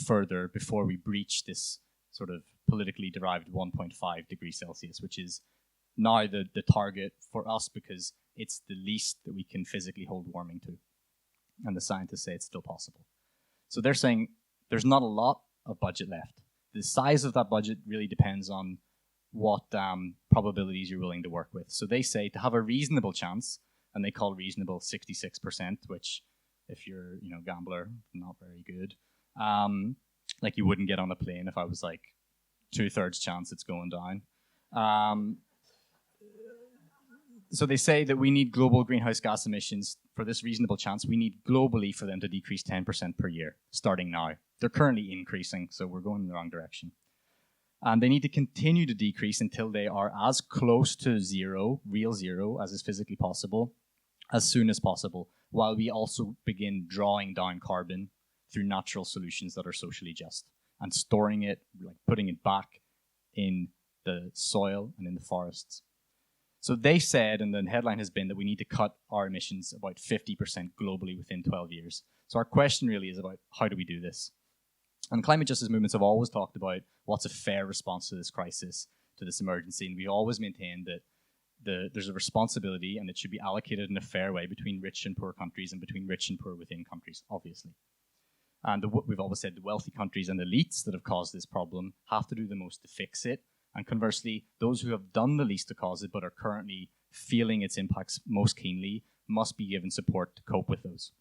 F: further before we breach this sort of politically derived 1.5 degrees Celsius, which is now the target for us because it's the least that we can physically hold warming to. And the scientists say it's still possible. So they're saying there's not a lot of budget left. The size of that budget really depends on what probabilities you're willing to work with. So they say to have a reasonable chance, and they call reasonable 66%, which if you're a gambler, not very good. Like you wouldn't get on a plane if I was like 2/3 chance it's going down. So they say that we need global greenhouse gas emissions for this reasonable chance. We need globally for them to decrease 10% per year, starting now. They're currently increasing, so we're going in the wrong direction. And they need to continue to decrease until they are as close to zero, real zero, as is physically possible, as soon as possible, while we also begin drawing down carbon through natural solutions that are socially just and storing it, like putting it back in the soil and in the forests. So they said, and the headline has been that we need to cut our emissions about 50% globally within 12 years. So our question really is about how do we do this? And climate justice movements have always talked about what's a fair response to this crisis, to this emergency, and we always maintain that there's a responsibility and it should be allocated in a fair way between rich and poor countries and between rich and poor within countries, obviously. And we've always said the wealthy countries and elites that have caused this problem have to do the most to fix it. And conversely, those who have done the least to cause it but are currently feeling its impacts most keenly must be given support to cope with those.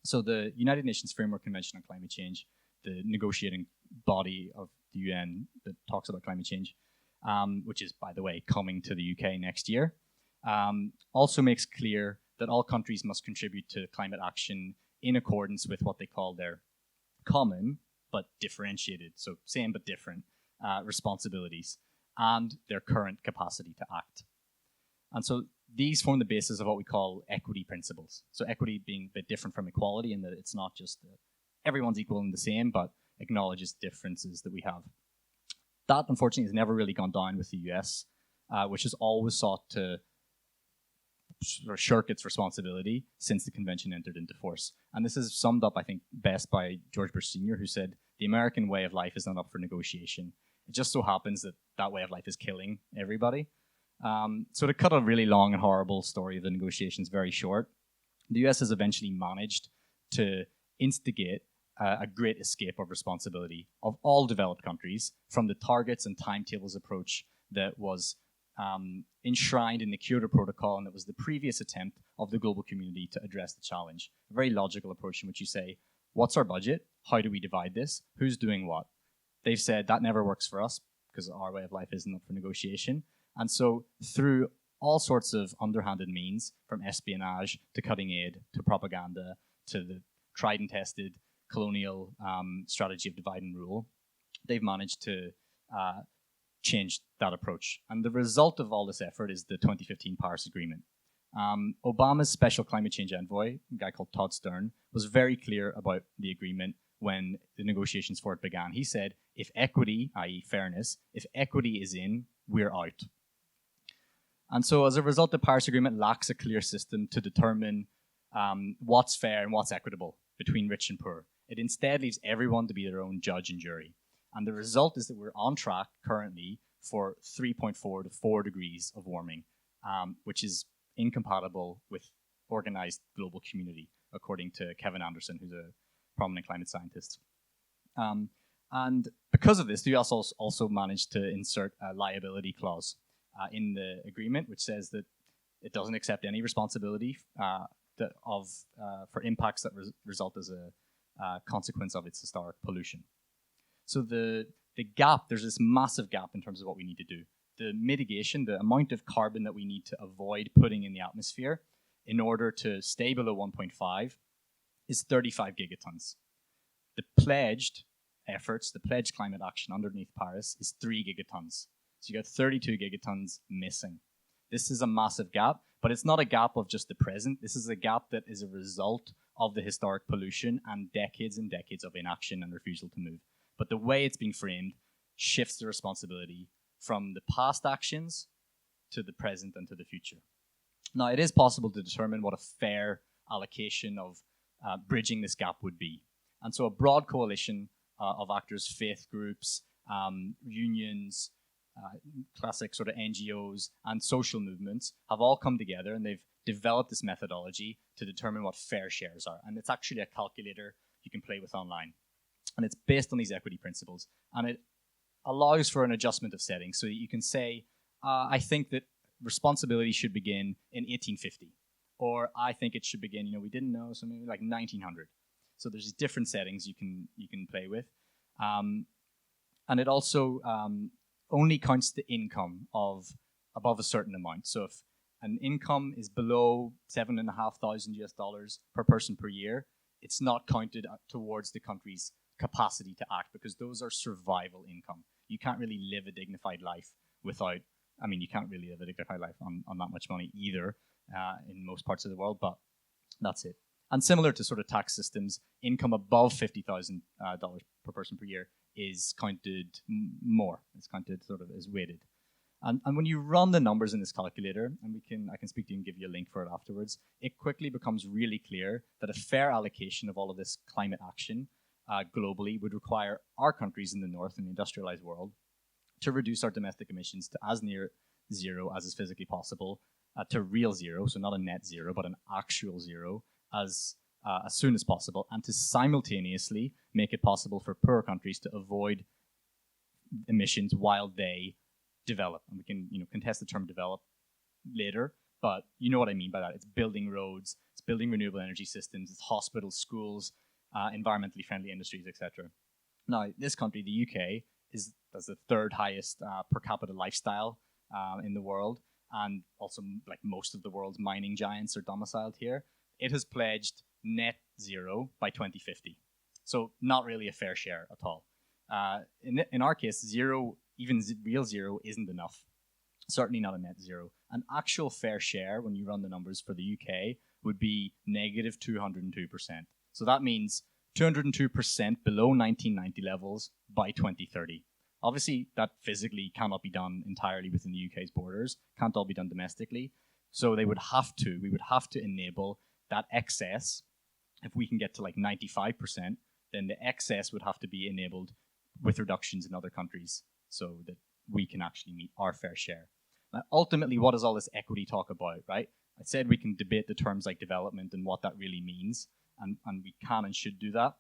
F: So the United Nations Framework Convention on Climate Change, the negotiating body of the UN that talks about climate change, which is, by the way, coming to the UK next year, also makes clear that all countries must contribute to climate action in accordance with what they call their common but differentiated, so same but different, responsibilities and their current capacity to act. And so these form the basis of what we call equity principles. So equity being a bit different from equality in that it's not just everyone's equal and the same, but acknowledges differences that we have. That, unfortunately, has never really gone down with the US, which has always sought to sort of shirk its responsibility since the convention entered into force. And this is summed up, I think, best by George Bush Sr., who said, the American way of life is not up for negotiation. It just so happens that that way of life is killing everybody. So to cut a really long and horrible story of the negotiations very short, the US has eventually managed to instigate a great escape of responsibility of all developed countries from the targets and timetables approach that was enshrined in the Kyoto Protocol, and that was the previous attempt of the global community to address the challenge. A very logical approach in which you say, what's our budget? How do we divide this? Who's doing what? They've said that never works for us. because our way of life isn't up for negotiation. And so through all sorts of underhanded means, from espionage to cutting aid to propaganda to the tried and tested colonial strategy of divide and rule, they've managed to change that approach. And the result of all this effort is the 2015 Paris Agreement. Obama's special climate change envoy, a guy called Todd Stern, was very clear about the agreement when the negotiations for it began. He said, if equity, i.e. fairness, if equity is in, we're out. And so as a result, the Paris Agreement lacks a clear system to determine what's fair and what's equitable between rich and poor. It instead leaves everyone to be their own judge and jury. And the result is that we're on track currently for 3.4 to 4 degrees of warming, which is incompatible with organized global community, according to Kevin Anderson, who's a prominent climate scientist. And because of this, the US also managed to insert a liability clause in the agreement, which says that it doesn't accept any responsibility for impacts that result as a consequence of its historic pollution. So the gap, there's this massive gap in terms of what we need to do. The mitigation, the amount of carbon that we need to avoid putting in the atmosphere in order to stay below 1.5 is 35 gigatons. The pledged efforts, the pledged climate action underneath Paris is 3 gigatons. So you got 32 gigatons missing. This is a massive gap, but it's not a gap of just the present. This is a gap that is a result of the historic pollution and decades of inaction and refusal to move. But the way it's being framed shifts the responsibility from the past actions to the present and to the future. Now, it is possible to determine what a fair allocation of bridging this gap would be. And so a broad coalition of actors, faith groups, unions, classic sort of NGOs and social movements have all come together and they've developed this methodology to determine what fair shares are. And it's actually a calculator you can play with online. And it's based on these equity principles. And it allows for an adjustment of settings so that you can say, I think that responsibility should begin in 1850. Or I think it should begin, we didn't know, so maybe like 1900. So there's different settings you can play with. And it also only counts the income of above a certain amount. So if an income is below $7,500 per person per year, it's not counted towards the country's capacity to act because those are survival income. You can't really live a dignified life without, you can't really live a dignified life on that much money either in most parts of the world, but that's it. And similar to sort of tax systems, income above $50,000 per person per year is counted more. It's counted sort of as weighted. And when you run the numbers in this calculator, and I can speak to you and give you a link for it afterwards, it quickly becomes really clear that a fair allocation of all of this climate action globally would require our countries in the north and the industrialized world to reduce our domestic emissions to as near zero as is physically possible, to real zero, so not a net zero, but an actual zero, as soon as possible, and to simultaneously make it possible for poorer countries to avoid emissions while they develop. And we can contest the term develop later, but you know what I mean by that. It's building roads, it's building renewable energy systems, it's hospitals, schools, environmentally friendly industries, etc. Now, this country, the UK, has the third highest per capita lifestyle in the world, and also like most of the world's mining giants are domiciled here. It has pledged net zero by 2050. So not really a fair share at all. In our case, zero, even real zero, isn't enough. Certainly not a net zero. An actual fair share, when you run the numbers for the UK, would be negative 202%. So that means 202% below 1990 levels by 2030. Obviously, that physically cannot be done entirely within the UK's borders. Can't all be done domestically. So we would have to enable that excess. If we can get to like 95%, then the excess would have to be enabled with reductions in other countries so that we can actually meet our fair share. Now, ultimately, what does all this equity talk about, right? I said we can debate the terms like development and what that really means, and we can and should do that.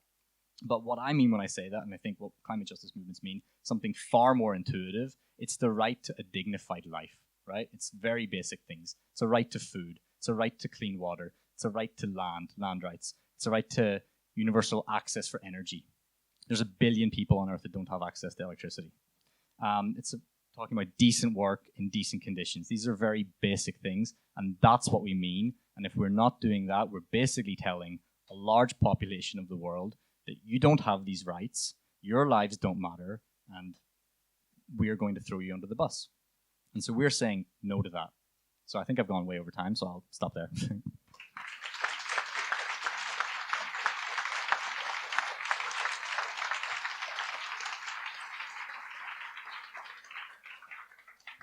F: But what I mean when I say that, and I think what climate justice movements mean, something far more intuitive, it's the right to a dignified life, right? It's very basic things. It's a right to food. It's a right to clean water. It's a right to land rights. It's a right to universal access for energy. There's 1 billion people on Earth that don't have access to electricity. Talking about decent work in decent conditions. These are very basic things, and that's what we mean. And if we're not doing that, we're basically telling a large population of the world that you don't have these rights, your lives don't matter, and we're going to throw you under the bus. And so we're saying no to that. So I think I've gone way over time, so I'll stop there.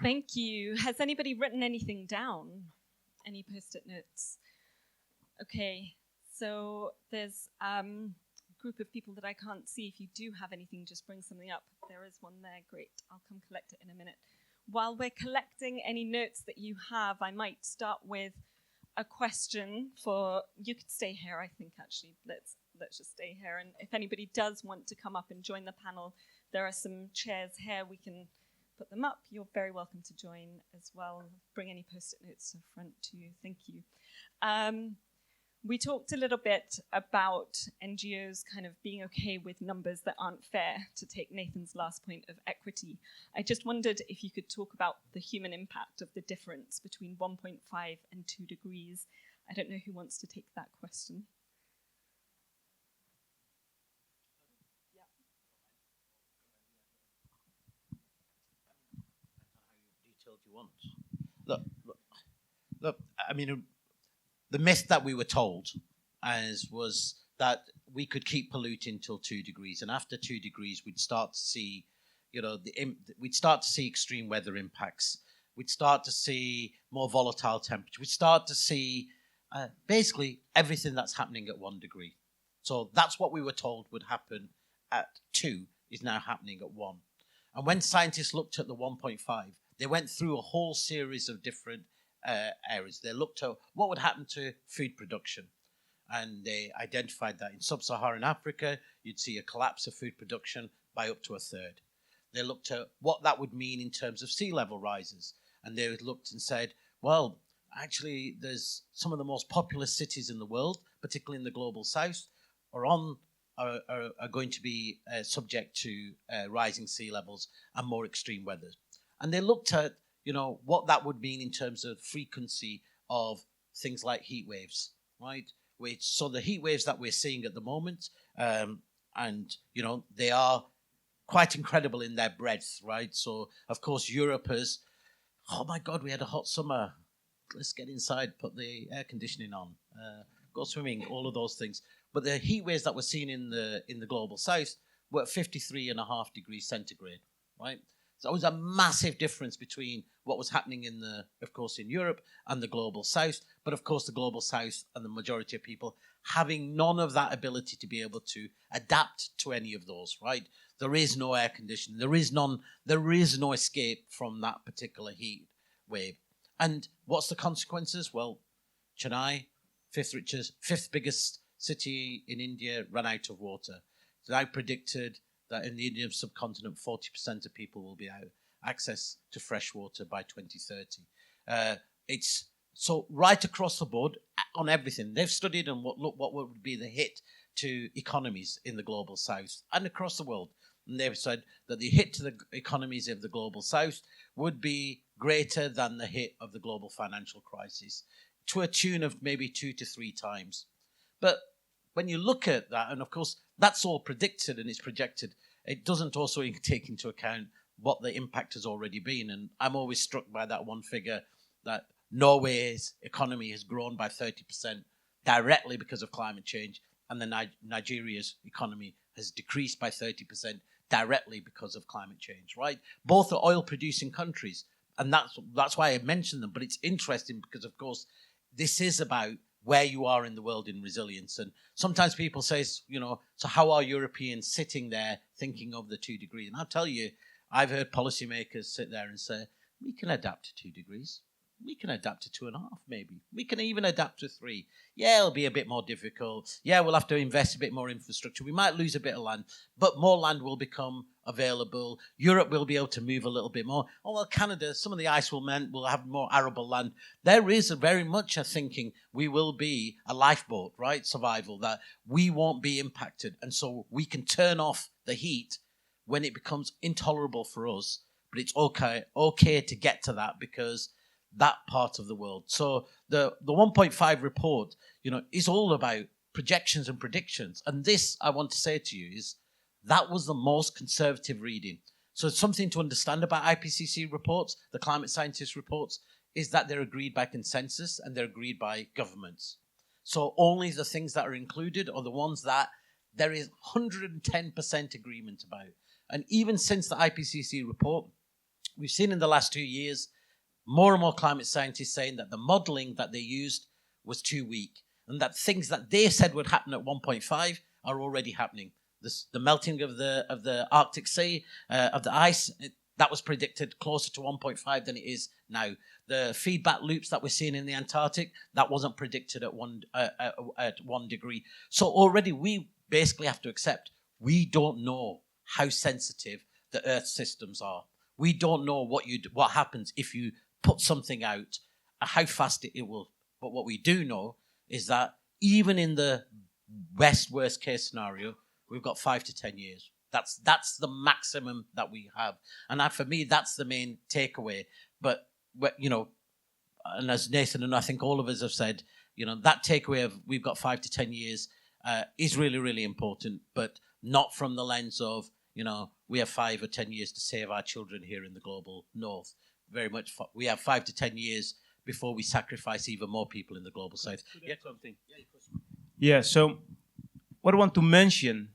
A: Thank you. Has anybody written anything down? Any post-it notes? Okay, so there's a group of people that I can't see. If you do have anything, just bring something up. There is one there. Great. I'll come collect it in a minute. While we're collecting any notes that you have, I might start with a question for, you could stay here, I think, actually. Let's just stay here. And if anybody does want to come up and join the panel, there are some chairs here. We can put them up. You're very welcome to join as well. Bring any post-it notes to the front too. Thank you. We talked a little bit about NGOs kind of being okay with numbers that aren't fair, to take Nathan's last point of equity. I just wondered if you could talk about the human impact of the difference between 1.5 and 2 degrees. I don't know who wants to take that question.
D: Detailed you want. Look. I mean, the myth that we were told was that we could keep polluting till 2 degrees, and after 2 degrees, we'd start to see, we'd start to see extreme weather impacts. We'd start to see more volatile temperature. We'd start to see basically everything that's happening at 1 degree. So that's what we were told would happen at 2 is now happening at 1. And when scientists looked at the 1.5, they went through a whole series of different areas. They looked at what would happen to food production, and they identified that in sub-Saharan Africa, you'd see a collapse of food production by up to a third. They looked at what that would mean in terms of sea level rises, and they looked and said, well, actually, there's some of the most populous cities in the world, particularly in the global south, are going to be subject to rising sea levels and more extreme weather. And they looked at what that would mean in terms of frequency of things like heat waves, right? So the heat waves that we're seeing at the moment, they are quite incredible in their breadth, right? So, of course, Europe has, oh my God, we had a hot summer. Let's get inside, put the air conditioning on, go swimming, all of those things. But the heat waves that we're seeing in the global south were at 53.5 degrees centigrade, right? So it was a massive difference between what was happening in Europe and the global south. But of course, the global south and the majority of people having none of that ability to be able to adapt to any of those, right? There is no air conditioning. There is no escape from that particular heat wave. And what's the consequences? Well, Chennai, fifth biggest city in India, ran out of water. So I predicted that in the Indian subcontinent, 40% of people will be out access to fresh water by 2030. It's so right across the board on everything. They've studied and what would be the hit to economies in the global south and across the world. And they've said that the hit to the economies of the global south would be greater than the hit of the global financial crisis, to a tune of maybe 2 to 3 times. But when you look at that, and of course, that's all predicted and it's projected, it doesn't also take into account what the impact has already been. And I'm always struck by that one figure that Norway's economy has grown by 30% directly because of climate change, and Nigeria's economy has decreased by 30% directly because of climate change, right? Both are oil-producing countries, and that's why I mentioned them. But it's interesting because, of course, this is about where you are in the world in resilience. And sometimes people say, so how are Europeans sitting there thinking of the 2 degrees? And I'll tell you, I've heard policymakers sit there and say, we can adapt to 2 degrees. We can adapt to 2.5, maybe. We can even adapt to 3. Yeah, it'll be a bit more difficult. Yeah, we'll have to invest a bit more infrastructure. We might lose a bit of land, but more land will become available. Europe will be able to move a little bit more. Oh, well, Canada, some of the ice will have more arable land. There is very much a thinking we will be a lifeboat, right? Survival, that we won't be impacted. And so we can turn off the heat when it becomes intolerable for us, but it's okay to get to that because that part of the world. So the 1.5 report, is all about projections and predictions. And this, I want to say to you, is that was the most conservative reading. So something to understand about IPCC reports, the climate scientist reports, is that they're agreed by consensus and they're agreed by governments. So only the things that are included are the ones that there is 110% agreement about. And even since the IPCC report, we've seen in the last 2 years, more and more climate scientists saying that the modeling that they used was too weak and that things that they said would happen at 1.5 are already happening. The melting of the Arctic Sea, of the ice, that was predicted closer to 1.5 than it is now. The feedback loops that we're seeing in the Antarctic, that wasn't predicted at 1 degree. So already we basically have to accept we don't know how sensitive the Earth systems are. We don't know what happens if you put something out, how fast it will. But what we do know is that even in the worst case scenario, we've got 5 to 10 years. That's the maximum that we have. And for me, that's the main takeaway. But, and as Nathan and I think all of us have said, that takeaway of we've got 5 to 10 years is really, really important, but not from the lens of, we have 5 or 10 years to save our children here in the global north. Very much, we have 5 to 10 years before we sacrifice even more people in the global south.
C: Yeah, so what I want to mention,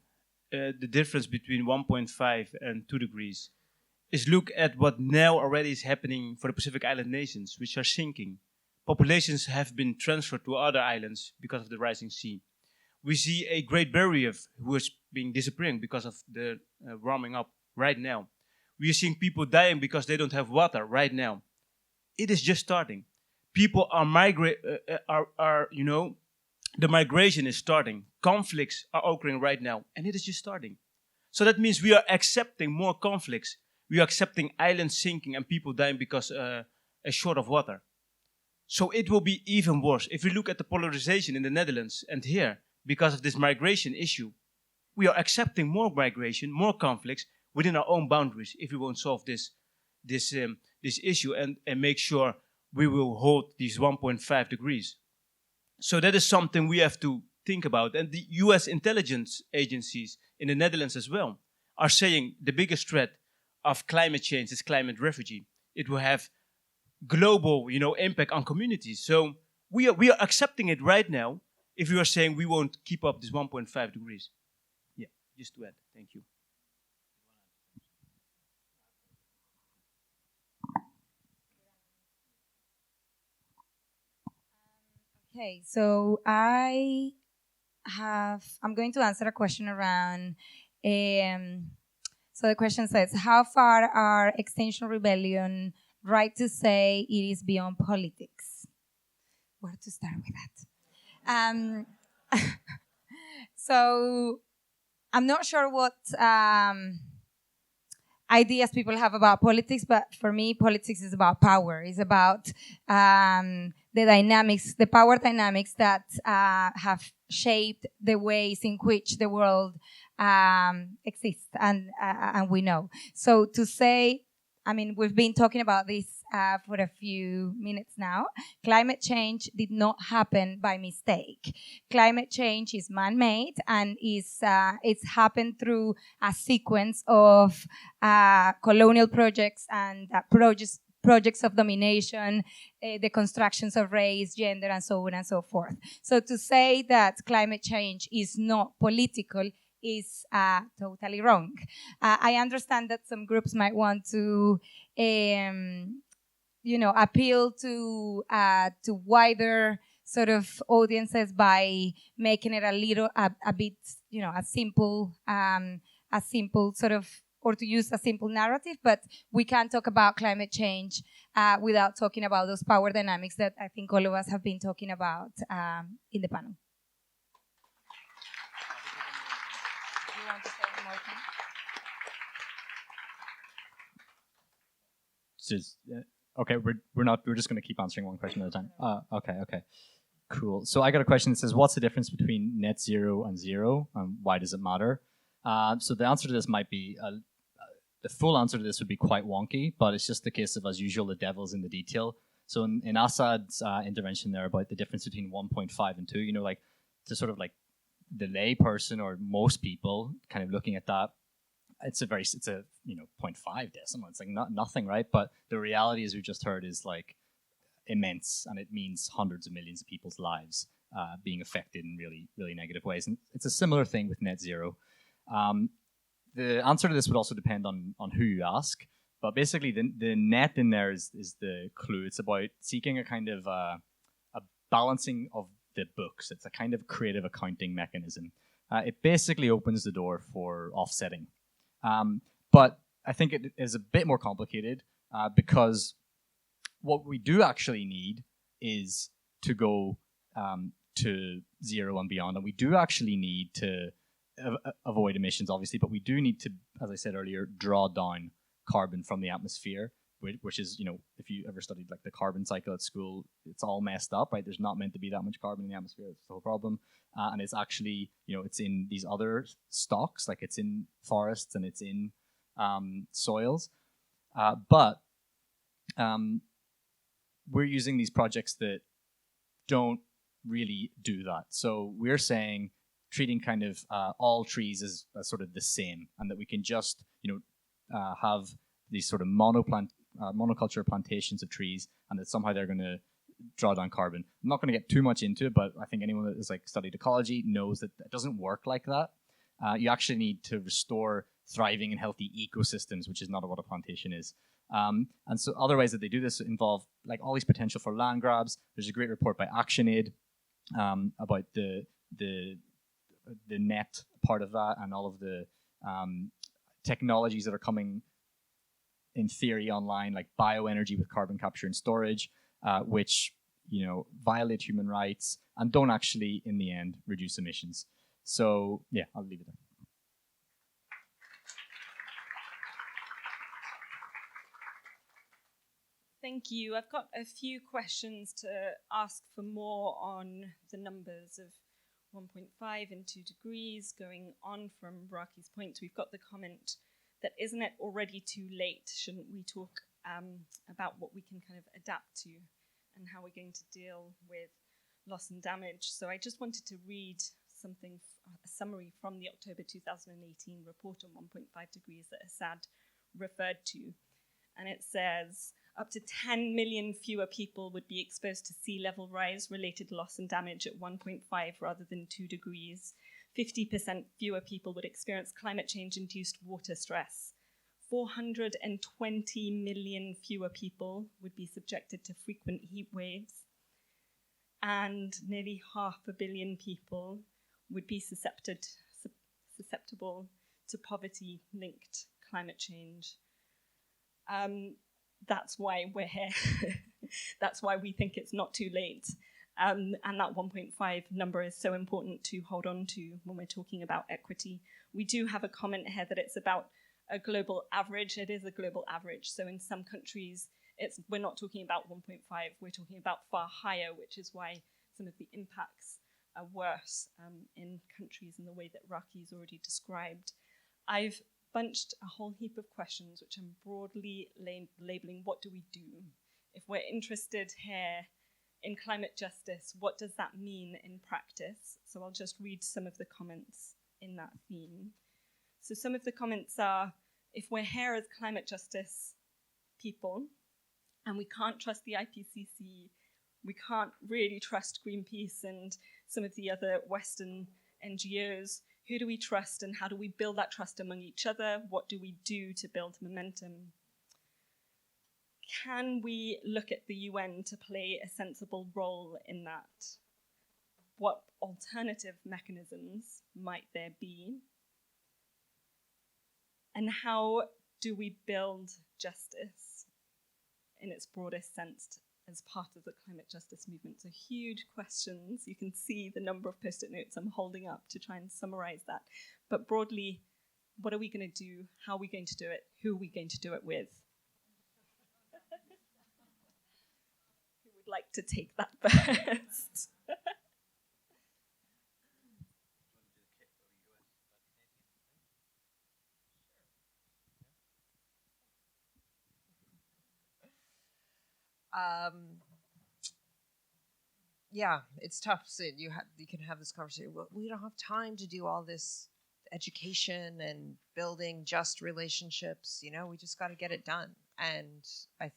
C: the difference between 1.5 and 2 degrees, is look at what now already is happening for the Pacific Island nations, which are sinking. Populations have been transferred to other islands because of the rising sea. We see a Great Barrier who is being disappearing because of the warming up right now. We are seeing people dying because they don't have water right now. It is just starting. People are the migration is starting. Conflicts are occurring right now, and it is just starting. So that means we are accepting more conflicts. We are accepting islands sinking and people dying because a short of water. So it will be even worse. If we look at the polarization in the Netherlands and here, because of this migration issue, we are accepting more migration, more conflicts within our own boundaries if we won't solve this issue and make sure we will hold these 1.5 degrees. So that is something we have to think about. And the US intelligence agencies in the Netherlands as well are saying the biggest threat of climate change is climate refugee. It will have global, impact on communities. So we are accepting it right now if we are saying we won't keep up this 1.5 degrees. Yeah, just to add. Thank you.
B: Okay, so I'm going to answer a question around, so the question says, how far are Extinction Rebellion right to say it is beyond politics? Where to start with that? So I'm not sure what ideas people have about politics, but for me, politics is about power. It's about the dynamics, the power dynamics that have shaped the ways in which the world exists, and we know. So to say, we've been talking about this for a few minutes now. Climate change did not happen by mistake. Climate change is man-made and it's happened through a sequence of colonial projects and projects of domination, the constructions of race, gender, and so on and so forth. So to say that climate change is not political is totally wrong. I understand that some groups might want to, appeal to wider sort of audiences by making it a bit, a simple sort of, or to use a simple narrative, but we can't talk about climate change without talking about those power dynamics that I think all of us have been talking about in the panel. Do you want to say any more things?
F: Okay, we're just going to keep answering one question at a time. Okay. Cool. So I got a question that says, what's the difference between net zero and zero? Why does it matter? So the answer to this might be the full answer to this would be quite wonky, but it's just the case of, as usual, the devil's in the detail. So in Asad's intervention there about the difference between 1.5 and 2, you know, like to sort of like the lay person or most people kind of looking at that, it's a 0.5 decimal. It's like nothing, right? But the reality, as we just heard, is like immense, and it means hundreds of millions of people's lives being affected in really, really negative ways. And it's a similar thing with net zero. The answer to this would also depend on who you ask. But basically, the net in there is the clue. It's about seeking a kind of a balancing of the books. It's a kind of creative accounting mechanism. It basically opens the door for offsetting. But I think it is a bit more complicated because what we do actually need is to go to zero and beyond. And we do actually need to avoid emissions, obviously, but we do need to, as I said earlier, draw down carbon from the atmosphere, which is, you know, if you ever studied like the carbon cycle at school, it's all messed up, right? There's not meant to be that much carbon in the atmosphere. It's the whole problem. And it's actually, you know, it's in these other stocks, like it's in forests and it's in soils. But we're using these projects that don't really do that. So we're saying treating kind of all trees as sort of the same, and that we can just, you know, have these sort of monoculture plantations of trees, and that somehow they're going to draw down carbon. I'm not going to get too much into it, but I think anyone that has like studied ecology knows that it doesn't work like that. You actually need to restore thriving and healthy ecosystems, which is not what a plantation is. And so other ways that they do this involve like all these potential for land grabs. There's a great report by ActionAid about the net part of that and all of the technologies that are coming in theory online, like bioenergy with carbon capture and storage, which, you know, violate human rights and don't actually, in the end, reduce emissions. So yeah, I'll leave it there.
A: Thank you. I've got a few questions to ask for more on the numbers of 1.5 and 2 degrees going on from Raki's point. We've got the comment that isn't it already too late? Shouldn't we talk about what we can kind of adapt to and how we're going to deal with loss and damage? So I just wanted to read something, a summary from the October 2018 report on 1.5 degrees that Asad referred to. And it says, up to 10 million fewer people would be exposed to sea level rise related loss and damage at 1.5 rather than 2 degrees. 50% fewer people would experience climate change induced water stress. 420 million fewer people would be subjected to frequent heat waves. And nearly 500 million people would be susceptible to poverty linked climate change. That's why we're here. That's why we think it's not too late. And that 1.5 number is so important to hold on to when we're talking about equity. We do have a comment here that it's about a global average. It is a global average. So in some countries, we're not talking about 1.5, we're talking about far higher, which is why some of the impacts are worse in countries in the way that Raki's already described. I've bunched a whole heap of questions, which I'm broadly labeling, what do we do? If we're interested here in climate justice, what does that mean in practice? So I'll just read some of the comments in that theme. So some of the comments are, if we're here as climate justice people, and we can't trust the IPCC, we can't really trust Greenpeace and some of the other Western NGOs, who do we trust and how do we build that trust among each other? What do we do to build momentum? Can we look at the UN to play a sensible role in that? What alternative mechanisms might there be? And how do we build justice in its broadest sense as part of the climate justice movement? So huge questions. You can see the number of post-it notes I'm holding up to try and summarize that. But broadly, what are we going to do? How are we going to do it? Who are we going to do it with? Who would like to take that first?
E: Yeah, it's tough. So you can have this conversation. Well, we don't have time to do all this education and building just relationships. We just got to get it done. And I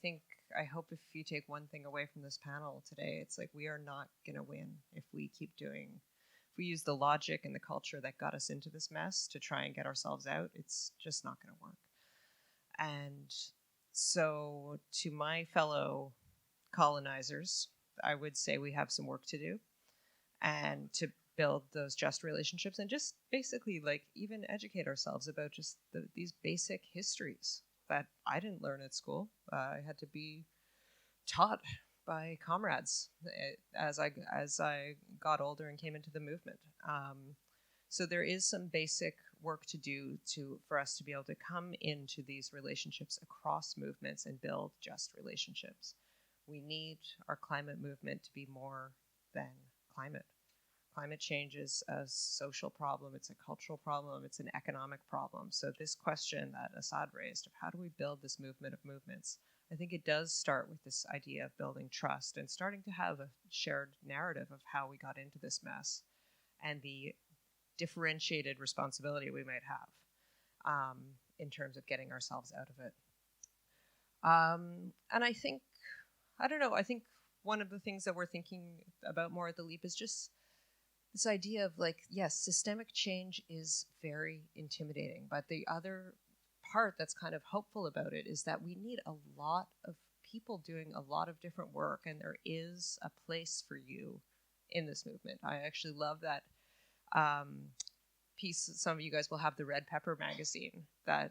E: hope if you take one thing away from this panel today, it's like we are not going to win if we use the logic and the culture that got us into this mess to try and get ourselves out. It's just not going to work. And so to my fellow colonizers, I would say we have some work to do and to build those just relationships and just basically even educate ourselves about just these basic histories that I didn't learn at school. I had to be taught by comrades as I got older and came into the movement. So there is some basic work to do for us to be able to come into these relationships across movements and build just relationships. We need our climate movement to be more than climate. Climate change is a social problem, it's a cultural problem, it's an economic problem. So this question that Asad raised of how do we build this movement of movements, I think it does start with this idea of building trust and starting to have a shared narrative of how we got into this mess and the differentiated responsibility we might have in terms of getting ourselves out of it. And I think one of the things that we're thinking about more at the Leap is just this idea of yes, systemic change is very intimidating, but the other part that's kind of hopeful about it is that we need a lot of people doing a lot of different work, and there is a place for you in this movement. I actually love that piece. Some of you guys will have the Red Pepper magazine that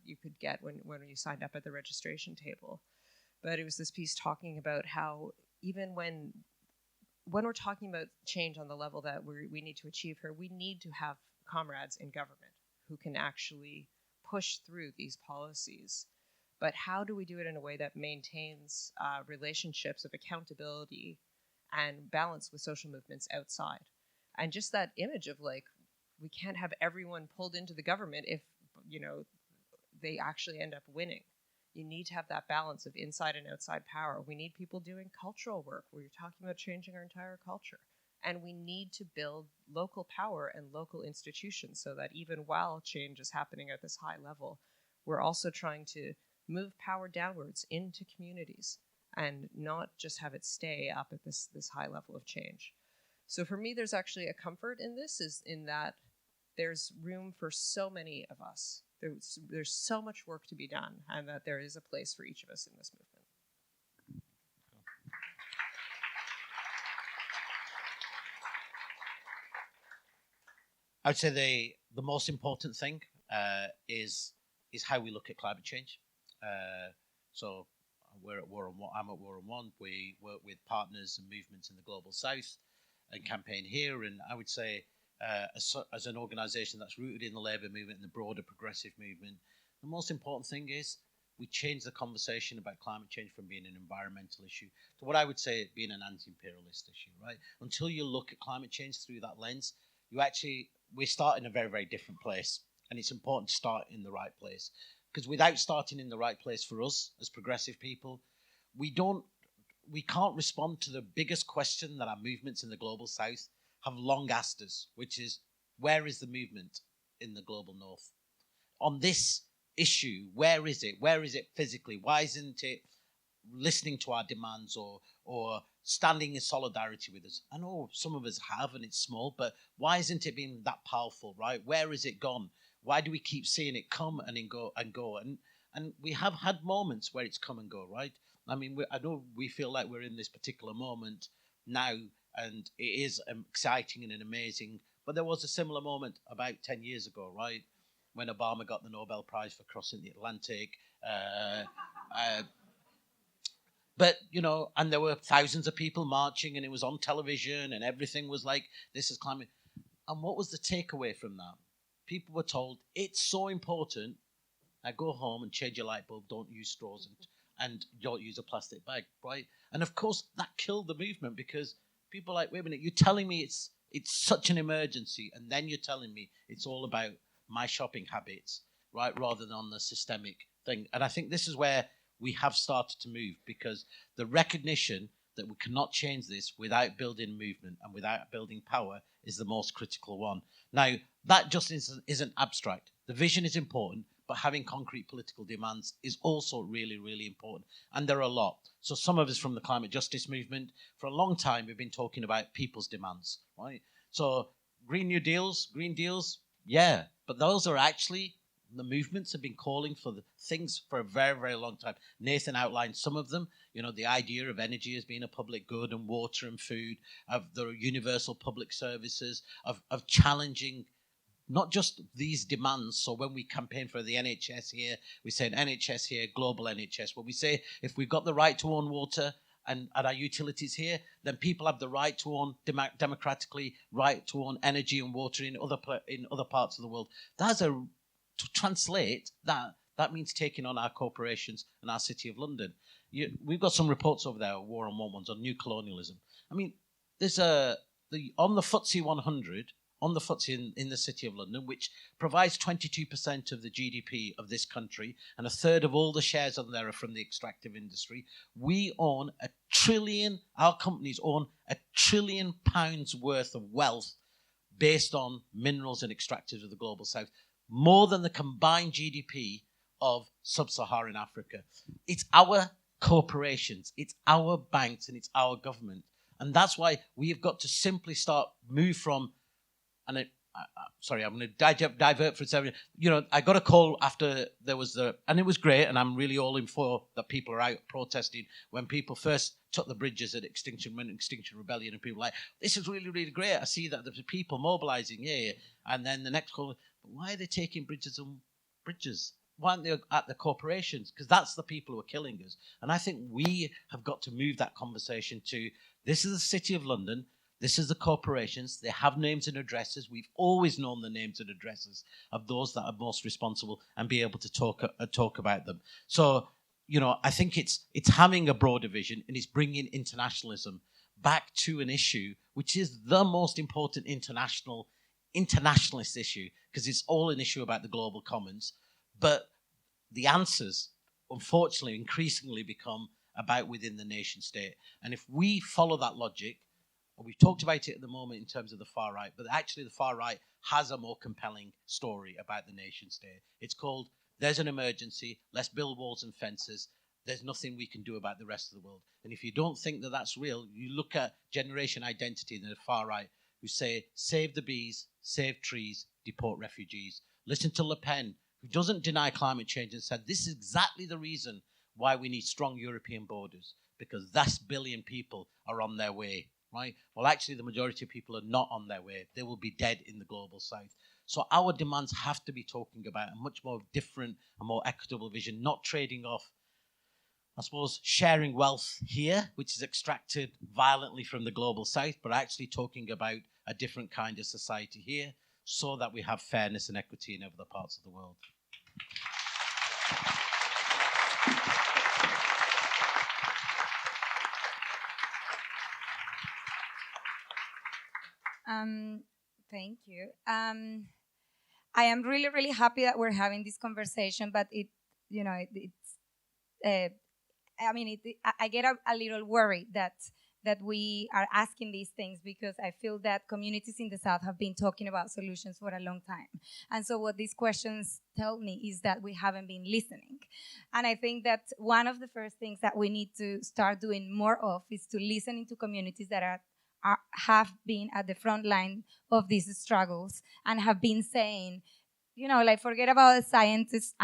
E: you could get when you signed up at the registration table. But it was this piece talking about how even when we're talking about change on the level that we need to achieve here, we need to have comrades in government who can actually push through these policies. But how do we do it in a way that maintains relationships of accountability and balance with social movements outside? And just that image of we can't have everyone pulled into the government if they actually end up winning. You need to have that balance of inside and outside power. We need people doing cultural work where you're talking about changing our entire culture. And we need to build local power and local institutions so that even while change is happening at this high level, we're also trying to move power downwards into communities and not just have it stay up at this high level of change. So for me, there's actually a comfort in this, is in that there's room for so many of us. There's so much work to be done, and that there is a place for each of us in this movement.
D: I would say the most important thing is how we look at climate change. So we're at War on One. I'm at War on One. We work with partners and movements in the global south and campaign here. And I would say, as an organisation that's rooted in the labour movement and the broader progressive movement, the most important thing is we change the conversation about climate change from being an environmental issue to what I would say being an anti-imperialist issue, right? Until you look at climate change through that lens, we start in a very, very different place. And it's important to start in the right place. Because without starting in the right place for us as progressive people, we can't respond to the biggest question that our movements in the global south have long asked us, which is, where is the movement in the global north? On this issue, where is it? Where is it physically? Why isn't it listening to our demands or standing in solidarity with us? I know some of us have, and it's small, but why isn't it being that powerful, right? Where is it gone? Why do we keep seeing it come and go and go? And we have had moments where it's come and go, right? I mean, I know we feel like we're in this particular moment now, and it is exciting and amazing. But there was a similar moment about 10 years ago, right? When Obama got the Nobel Prize for crossing the Atlantic. But, and there were thousands of people marching, and it was on television, and everything was like, this is climate. And what was the takeaway from that? People were told, it's so important. Now go home and change your light bulb. Don't use straws and don't use a plastic bag, right? And of course, that killed the movement, because people are like, wait a minute, you're telling me it's such an emergency, and then you're telling me it's all about my shopping habits, right? Rather than on the systemic thing. And I think this is where we have started to move, because the recognition that we cannot change this without building movement and without building power is the most critical one. Now, that just isn't abstract. The vision is important, but having concrete political demands is also really, really important. And there are a lot. So some of us from the climate justice movement, for a long time, we've been talking about people's demands, right? So Green Deals, yeah, but those are actually, the movements have been calling for the things for a very, very long time. Nathan outlined some of them, the idea of energy as being a public good, and water and food, of the universal public services, of challenging not just these demands. So when we campaign for the NHS here, we say NHS here, global NHS. When we say if we've got the right to own water and our utilities here, then people have the right to own, democratically, right to own energy and water in other parts of the world. To translate that means taking on our corporations and our City of London. We've got some reports over there, War on One ones, on new colonialism. I mean, there's on the FTSE 100, on the FTSE in the City of London, which provides 22% of the GDP of this country, and a third of all the shares on there are from the extractive industry. We own our companies own £1 trillion worth of wealth based on minerals and extractives of the global south, more than the combined GDP of sub-Saharan Africa. It's our corporations, it's our banks, and it's our government. And that's why we have got to simply move from, and I'm going to divert for a second. I got a call after there was and it was great, and I'm really all in for that people are out protesting. When people first took the bridges at Extinction Rebellion, and people were like, this is really, really great. I see that there's people mobilizing, yeah. And then the next call, but why are they taking bridges? Why aren't they at the corporations? Because that's the people who are killing us. And I think we have got to move that conversation to, this is the City of London, this is the corporations, they have names and addresses. We've always known the names and addresses of those that are most responsible, and be able to talk about them. So, I think it's having a broader vision, and it's bringing internationalism back to an issue which is the most important internationalist issue, because it's all an issue about the global commons. But the answers, unfortunately, increasingly become about within the nation state. And if we follow that logic, and we've talked about it at the moment in terms of the far right, but actually the far right has a more compelling story about the nation state. It's called, there's an emergency, let's build walls and fences, there's nothing we can do about the rest of the world. And if you don't think that that's real, you look at generation identity in the far right, who say, save the bees, save trees, deport refugees. Listen to Le Pen, who doesn't deny climate change, and said, this is exactly the reason why we need strong European borders, because that billion people are on their way, right? Well, actually, the majority of people are not on their way. They will be dead in the global south. So our demands have to be talking about a much more different and more equitable vision, not trading off, I suppose, sharing wealth here, which is extracted violently from the global south, but actually talking about a different kind of society here, so that we have fairness and equity in other parts of the world.
B: Thank you. I am really, really happy that we're having this conversation, but I get a little worried that we are asking these things, because I feel that communities in the South have been talking about solutions for a long time. And so what these questions tell me is that we haven't been listening. And I think that one of the first things that we need to start doing more of is to listen to communities that have been at the front line of these struggles, and have been saying, forget about the scientists.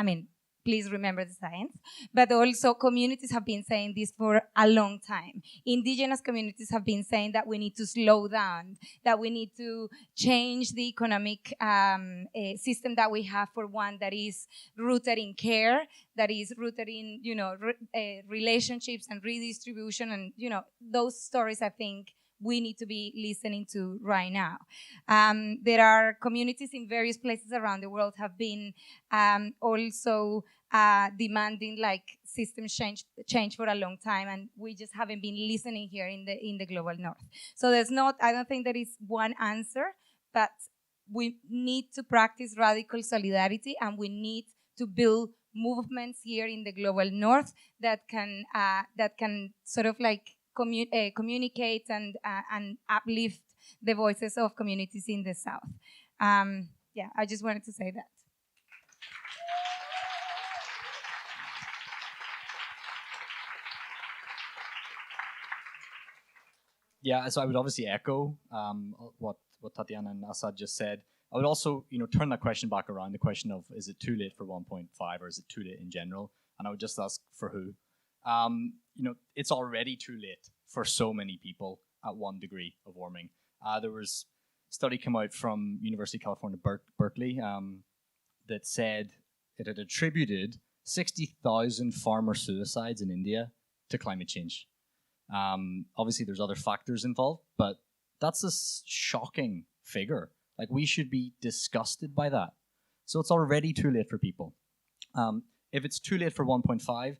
B: Please remember the science, but also communities have been saying this for a long time. Indigenous communities have been saying that we need to slow down, that we need to change the economic system that we have for one that is rooted in care, that is rooted in, relationships and redistribution, and, those stories, I think, we need to be listening to right now. There are communities in various places around the world have been also demanding system change for a long time, and we just haven't been listening here in the global north. So I don't think there is one answer, but we need to practice radical solidarity, and we need to build movements here in the global north that can sort of like communicate and uplift the voices of communities in the south. Yeah, I just wanted to say that.
F: Yeah, so I would obviously echo what Tatiana and Asad just said. I would also, turn that question back around, the question of, is it too late for 1.5 or is it too late in general? And I would just ask for who. It's already too late for so many people at 1 degree of warming. There was a study come out from University of California, Berkeley, that said it had attributed 60,000 farmer suicides in India to climate change. Obviously, there's other factors involved, but that's a shocking figure. Like, we should be disgusted by that. So it's already too late for people. If it's too late for 1.5,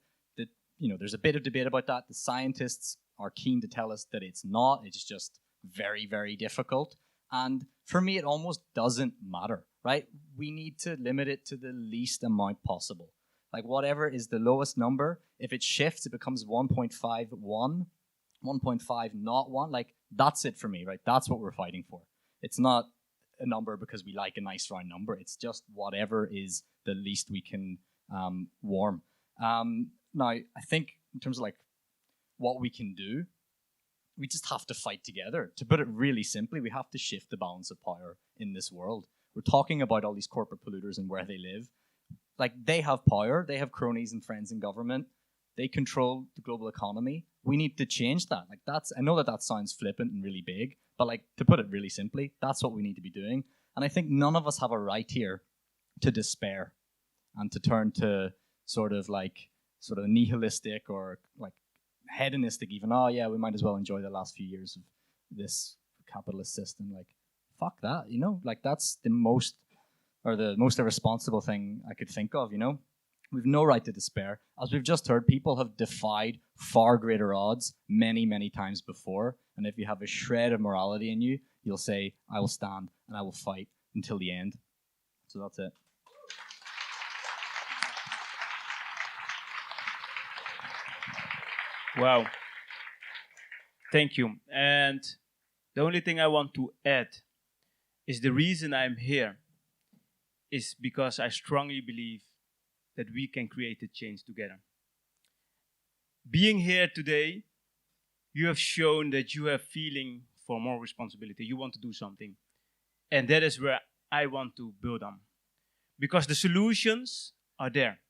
F: there's a bit of debate about that. The scientists are keen to tell us that it's not. It's just very, very difficult. And for me, it almost doesn't matter, right? We need to limit it to the least amount possible. Like, whatever is the lowest number, if it shifts, it becomes 1.51, 1.5 not 1. Like, that's it for me, right? That's what we're fighting for. It's not a number because we like a nice round number. It's just whatever is the least we can warm. Now, I think in terms of like what we can do, we just have to fight together. To put it really simply, we have to shift the balance of power in this world. We're talking about all these corporate polluters and where they live. Like, they have power, they have cronies and friends in government, they control the global economy. We need to change that. Like, I know that sounds flippant and really big, but like, to put it really simply, that's what we need to be doing. And I think none of us have a right here to despair and to turn to sort of nihilistic or like hedonistic even. Oh yeah, we might as well enjoy the last few years of this capitalist system. Like, fuck that, like, that's the most irresponsible thing I could think of, We've no right to despair. As we've just heard, people have defied far greater odds many, many times before. And if you have a shred of morality in you, you'll say, I will stand and I will fight until the end. So that's it.
C: Wow. Thank you. And the only thing I want to add is the reason I'm here is because I strongly believe that we can create a change together. Being here today, you have shown that you have feeling for more responsibility. You want to do something. And that is where I want to build on. Because the solutions are there.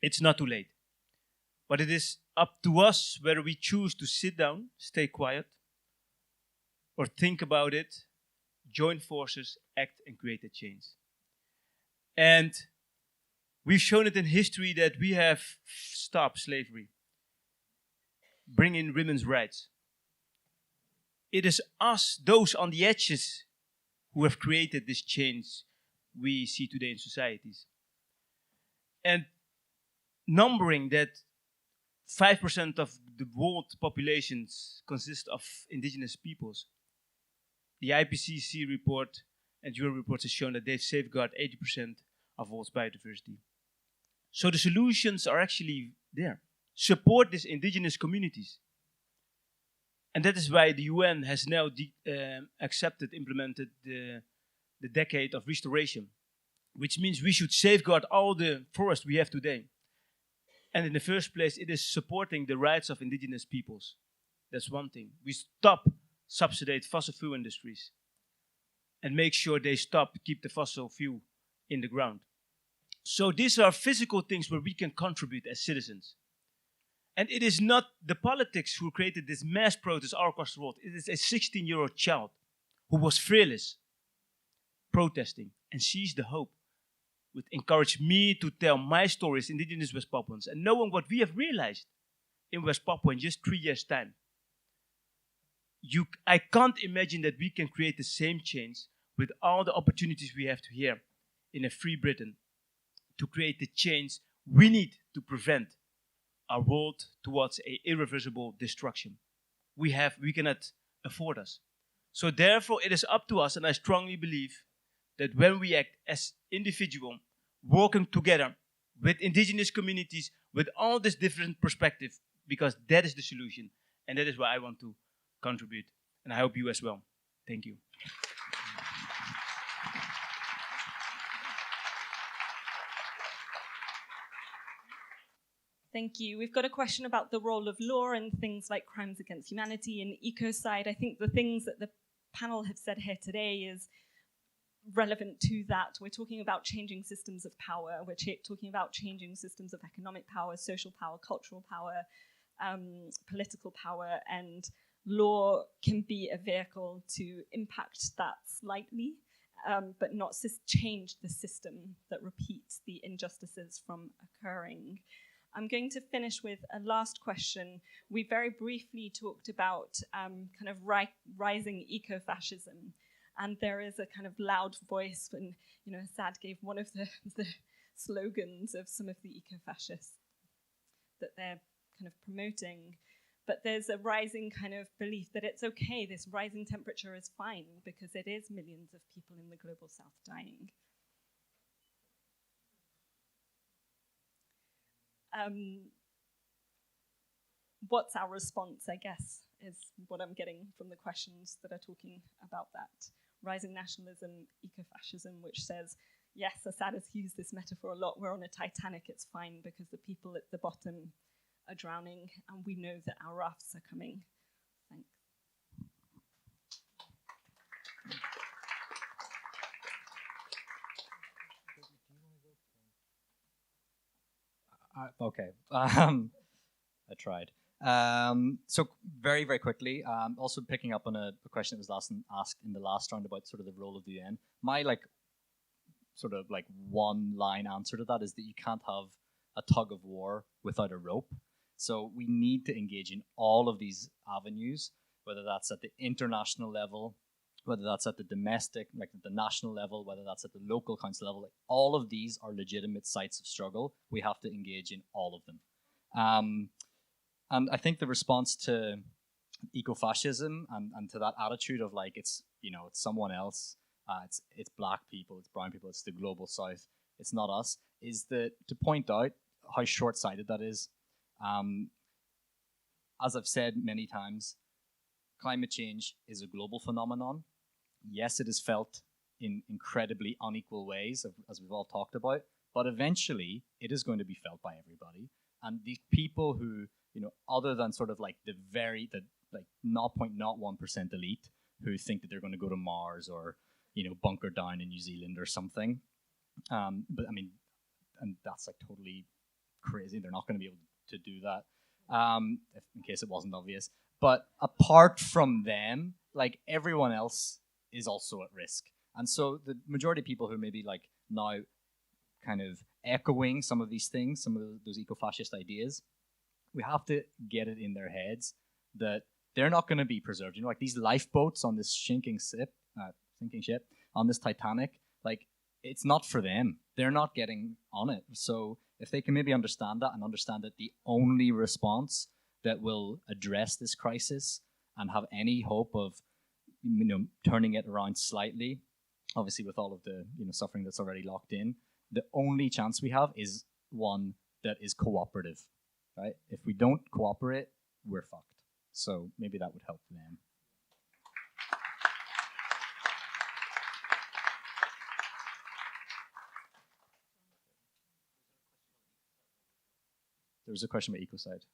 C: It's not too late. But it is up to us whether we choose to sit down, stay quiet, or think about it, join forces, act, and create a change. And we've shown it in history that we have stopped slavery, bring in women's rights. It is us, those on the edges, who have created this change we see today in societies. And numbering that 5% of the world populations consist of indigenous peoples, the IPCC report and your reports have shown that they've safeguarded 80% of world's biodiversity. So the solutions are actually there. Support these indigenous communities. And that is why the UN has now implemented the decade of restoration, which means we should safeguard all the forests we have today. And in the first place, it is supporting the rights of indigenous peoples. That's one thing. We stop subsidize fossil fuel industries and make sure they keep the fossil fuel in the ground. So these are physical things where we can contribute as citizens. And it is not the politics who created this mass protest all across the world. It is a 16-year-old child who was fearless, protesting, and seized the hope, which encouraged me to tell my stories, indigenous West Papuans, and knowing what we have realized in West Papua in just 3 years' time. I can't imagine that we can create the same change with all the opportunities we have here in a free Britain to create the change we need to prevent our world towards an irreversible destruction. We cannot afford us. So therefore, it is up to us, and I strongly believe that when we act as individuals, working together, with indigenous communities, with all this different perspective, because that is the solution. And that is why I want to contribute. And I hope you as well. Thank you.
A: Thank you. We've got a question about the role of law and things like crimes against humanity and ecocide. I think the things that the panel have said here today is relevant to that. We're talking about changing systems of power. We're talking about changing systems of economic power, social power, cultural power, political power, and law can be a vehicle to impact that slightly, but not change the system that repeats the injustices from occurring. I'm going to finish with a last question. We very briefly talked about kind of rising ecofascism, and there is a kind of loud voice when, Asad gave one of the slogans of some of the ecofascists that they're kind of promoting. But there's a rising kind of belief that it's okay, this rising temperature is fine, because it is millions of people in the global south dying. What's our response, I guess, is what I'm getting from the questions that are talking about that. Rising nationalism, ecofascism, which says, yes, Asad has used this metaphor a lot, we're on a Titanic, it's fine because the people at the bottom are drowning and we know that our rafts are coming. Thanks.
F: Okay. I tried. So very, very quickly, also picking up on a question that was asked in the last round about sort of the role of the UN. My sort of one-line answer to that is that you can't have a tug of war without a rope. So we need to engage in all of these avenues, whether that's at the international level, whether that's at the domestic, at the national level, whether that's at the local council level. All of these are legitimate sites of struggle. We have to engage in all of them. And I think the response to ecofascism and to that attitude of it's someone else, it's black people, it's brown people, it's the global south, it's not us, is to point out how short-sighted that is. As I've said many times, climate change is a global phenomenon. Yes, it is felt in incredibly unequal ways, as we've all talked about, but eventually it is going to be felt by everybody. And these people who, other than sort of the 0.01% elite who think that they're going to go to Mars or, bunker down in New Zealand or something. But I mean, and that's totally crazy. They're not going to be able to do that, in case it wasn't obvious. But apart from them, everyone else is also at risk. And so the majority of people who maybe now kind of echoing some of these things, some of those eco-fascist ideas, we have to get it in their heads that they're not going to be preserved. These lifeboats on this sinking ship on this Titanic, it's not for them. They're not getting on it. So if they can maybe understand that and understand that the only response that will address this crisis and have any hope of turning it around slightly, obviously with all of the suffering that's already locked in, the only chance we have is one that is cooperative, right? If we don't cooperate, we're fucked. So maybe that would help them. There was a question about Ecocide.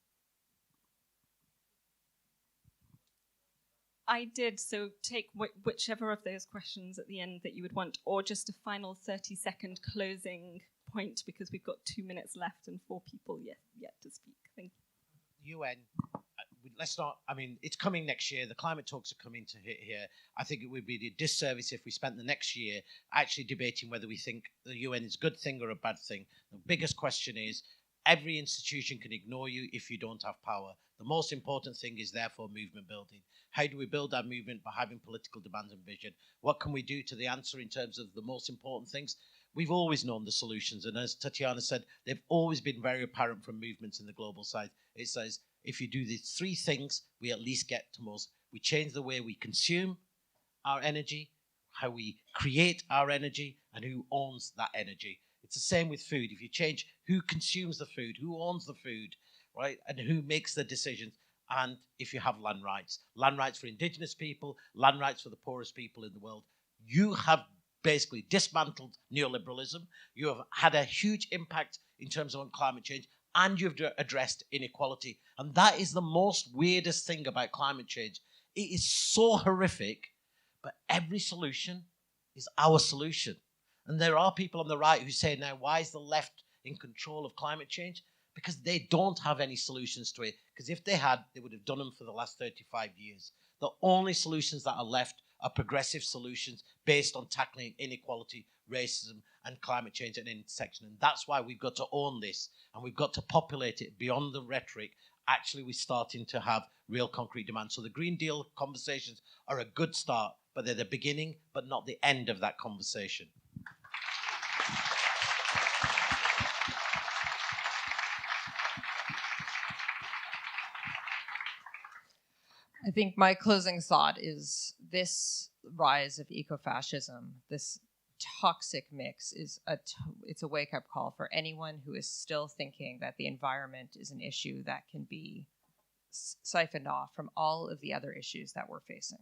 A: I did, so take whichever of those questions at the end that you would want, or just a final 30-second closing point, because we've got 2 minutes left and 4 people yet to speak. Thank you.
D: UN, let's not, it's coming next year. The climate talks are coming to hit here. I think it would be a disservice if we spent the next year actually debating whether we think the UN is a good thing or a bad thing. The biggest question is, every institution can ignore you if you don't have power. The most important thing is therefore movement building. How do we build our movement? By having political demands and vision. What can we do to the answer in terms of the most important things? We've always known the solutions, and as Tatiana said, they've always been very apparent from movements in the global south. It says, if you do these 3 things, we at least get to most. We change the way we consume our energy, how we create our energy, and who owns that energy. It's the same with food. If you change who consumes the food, who owns the food, right, and who makes the decisions, and if you have land rights for indigenous people, land rights for the poorest people in the world, you have basically dismantled neoliberalism. You have had a huge impact in terms of on climate change, and you've addressed inequality. And that is the most weirdest thing about climate change. It is so horrific, but every solution is our solution. And there are people on the right who say now, why is the left in control of climate change? Because they don't have any solutions to it. Because if they had, they would have done them for the last 35 years. The only solutions that are left are progressive solutions based on tackling inequality, racism, and climate change and intersection. And that's why we've got to own this, and we've got to populate it beyond the rhetoric. Actually, we're starting to have real concrete demand. So the Green Deal conversations are a good start, but they're the beginning, but not the end of that conversation.
E: I think my closing thought is this rise of ecofascism, this toxic mix, it's a wake-up call for anyone who is still thinking that the environment is an issue that can be siphoned off from all of the other issues that we're facing.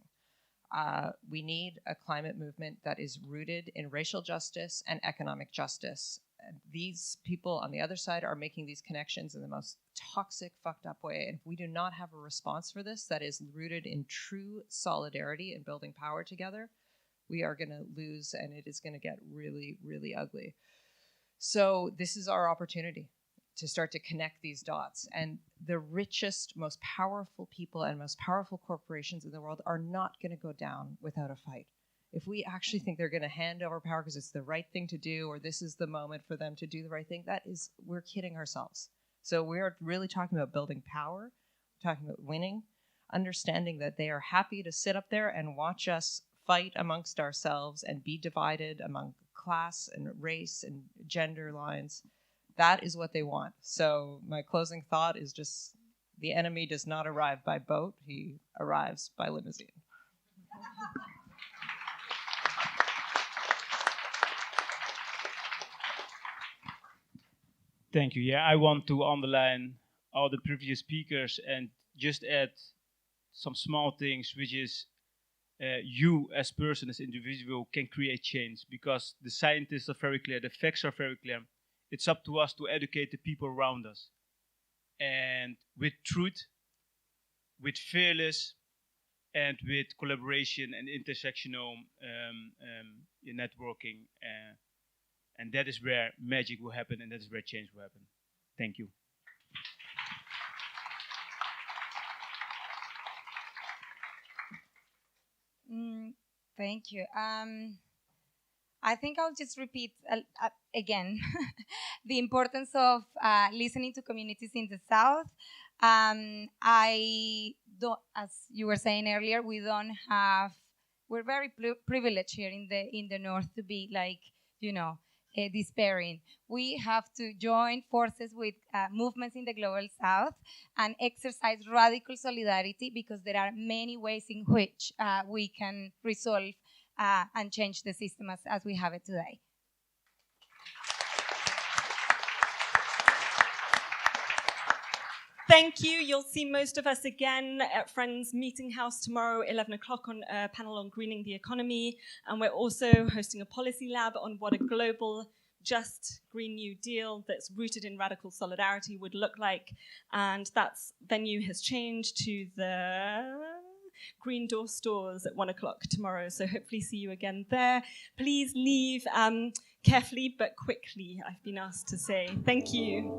E: We need a climate movement that is rooted in racial justice and economic justice. And these people on the other side are making these connections in the most toxic, fucked up way. And if we do not have a response for this that is rooted in true solidarity and building power together, we are going to lose, and it is going to get really, really ugly. So this is our opportunity to start to connect these dots. And the richest, most powerful people and most powerful corporations in the world are not going to go down without a fight. If we actually think they're going to hand over power because it's the right thing to do, or this is the moment for them to do the right thing, we're kidding ourselves. So we're really talking about building power, talking about winning, understanding that they are happy to sit up there and watch us fight amongst ourselves and be divided among class and race and gender lines. That is what they want. So my closing thought is just, the enemy does not arrive by boat, he arrives by limousine.
C: Thank you. Yeah, I want to underline all the previous speakers and just add some small things, which is you as person, as individual, can create change, because the scientists are very clear, the facts are very clear. It's up to us to educate the people around us. And with truth, with fearless, and with collaboration and intersectional networking, and that is where magic will happen, and that is where change will happen. Thank you.
B: Thank you. I think I'll just repeat again the importance of listening to communities in the South. I don't, as you were saying earlier, we're very privileged here in the North to be like, despairing. We have to join forces with movements in the global South and exercise radical solidarity, because there are many ways in which we can resolve and change the system as we have it today.
A: Thank you. You'll see most of us again at Friends Meeting House tomorrow, 11 o'clock, on a panel on greening the economy. And we're also hosting a policy lab on what a global, just Green New Deal that's rooted in radical solidarity would look like. And that venue has changed to the Green Door Stores at 1 o'clock tomorrow. So hopefully see you again there. Please leave carefully but quickly, I've been asked to say. Thank you.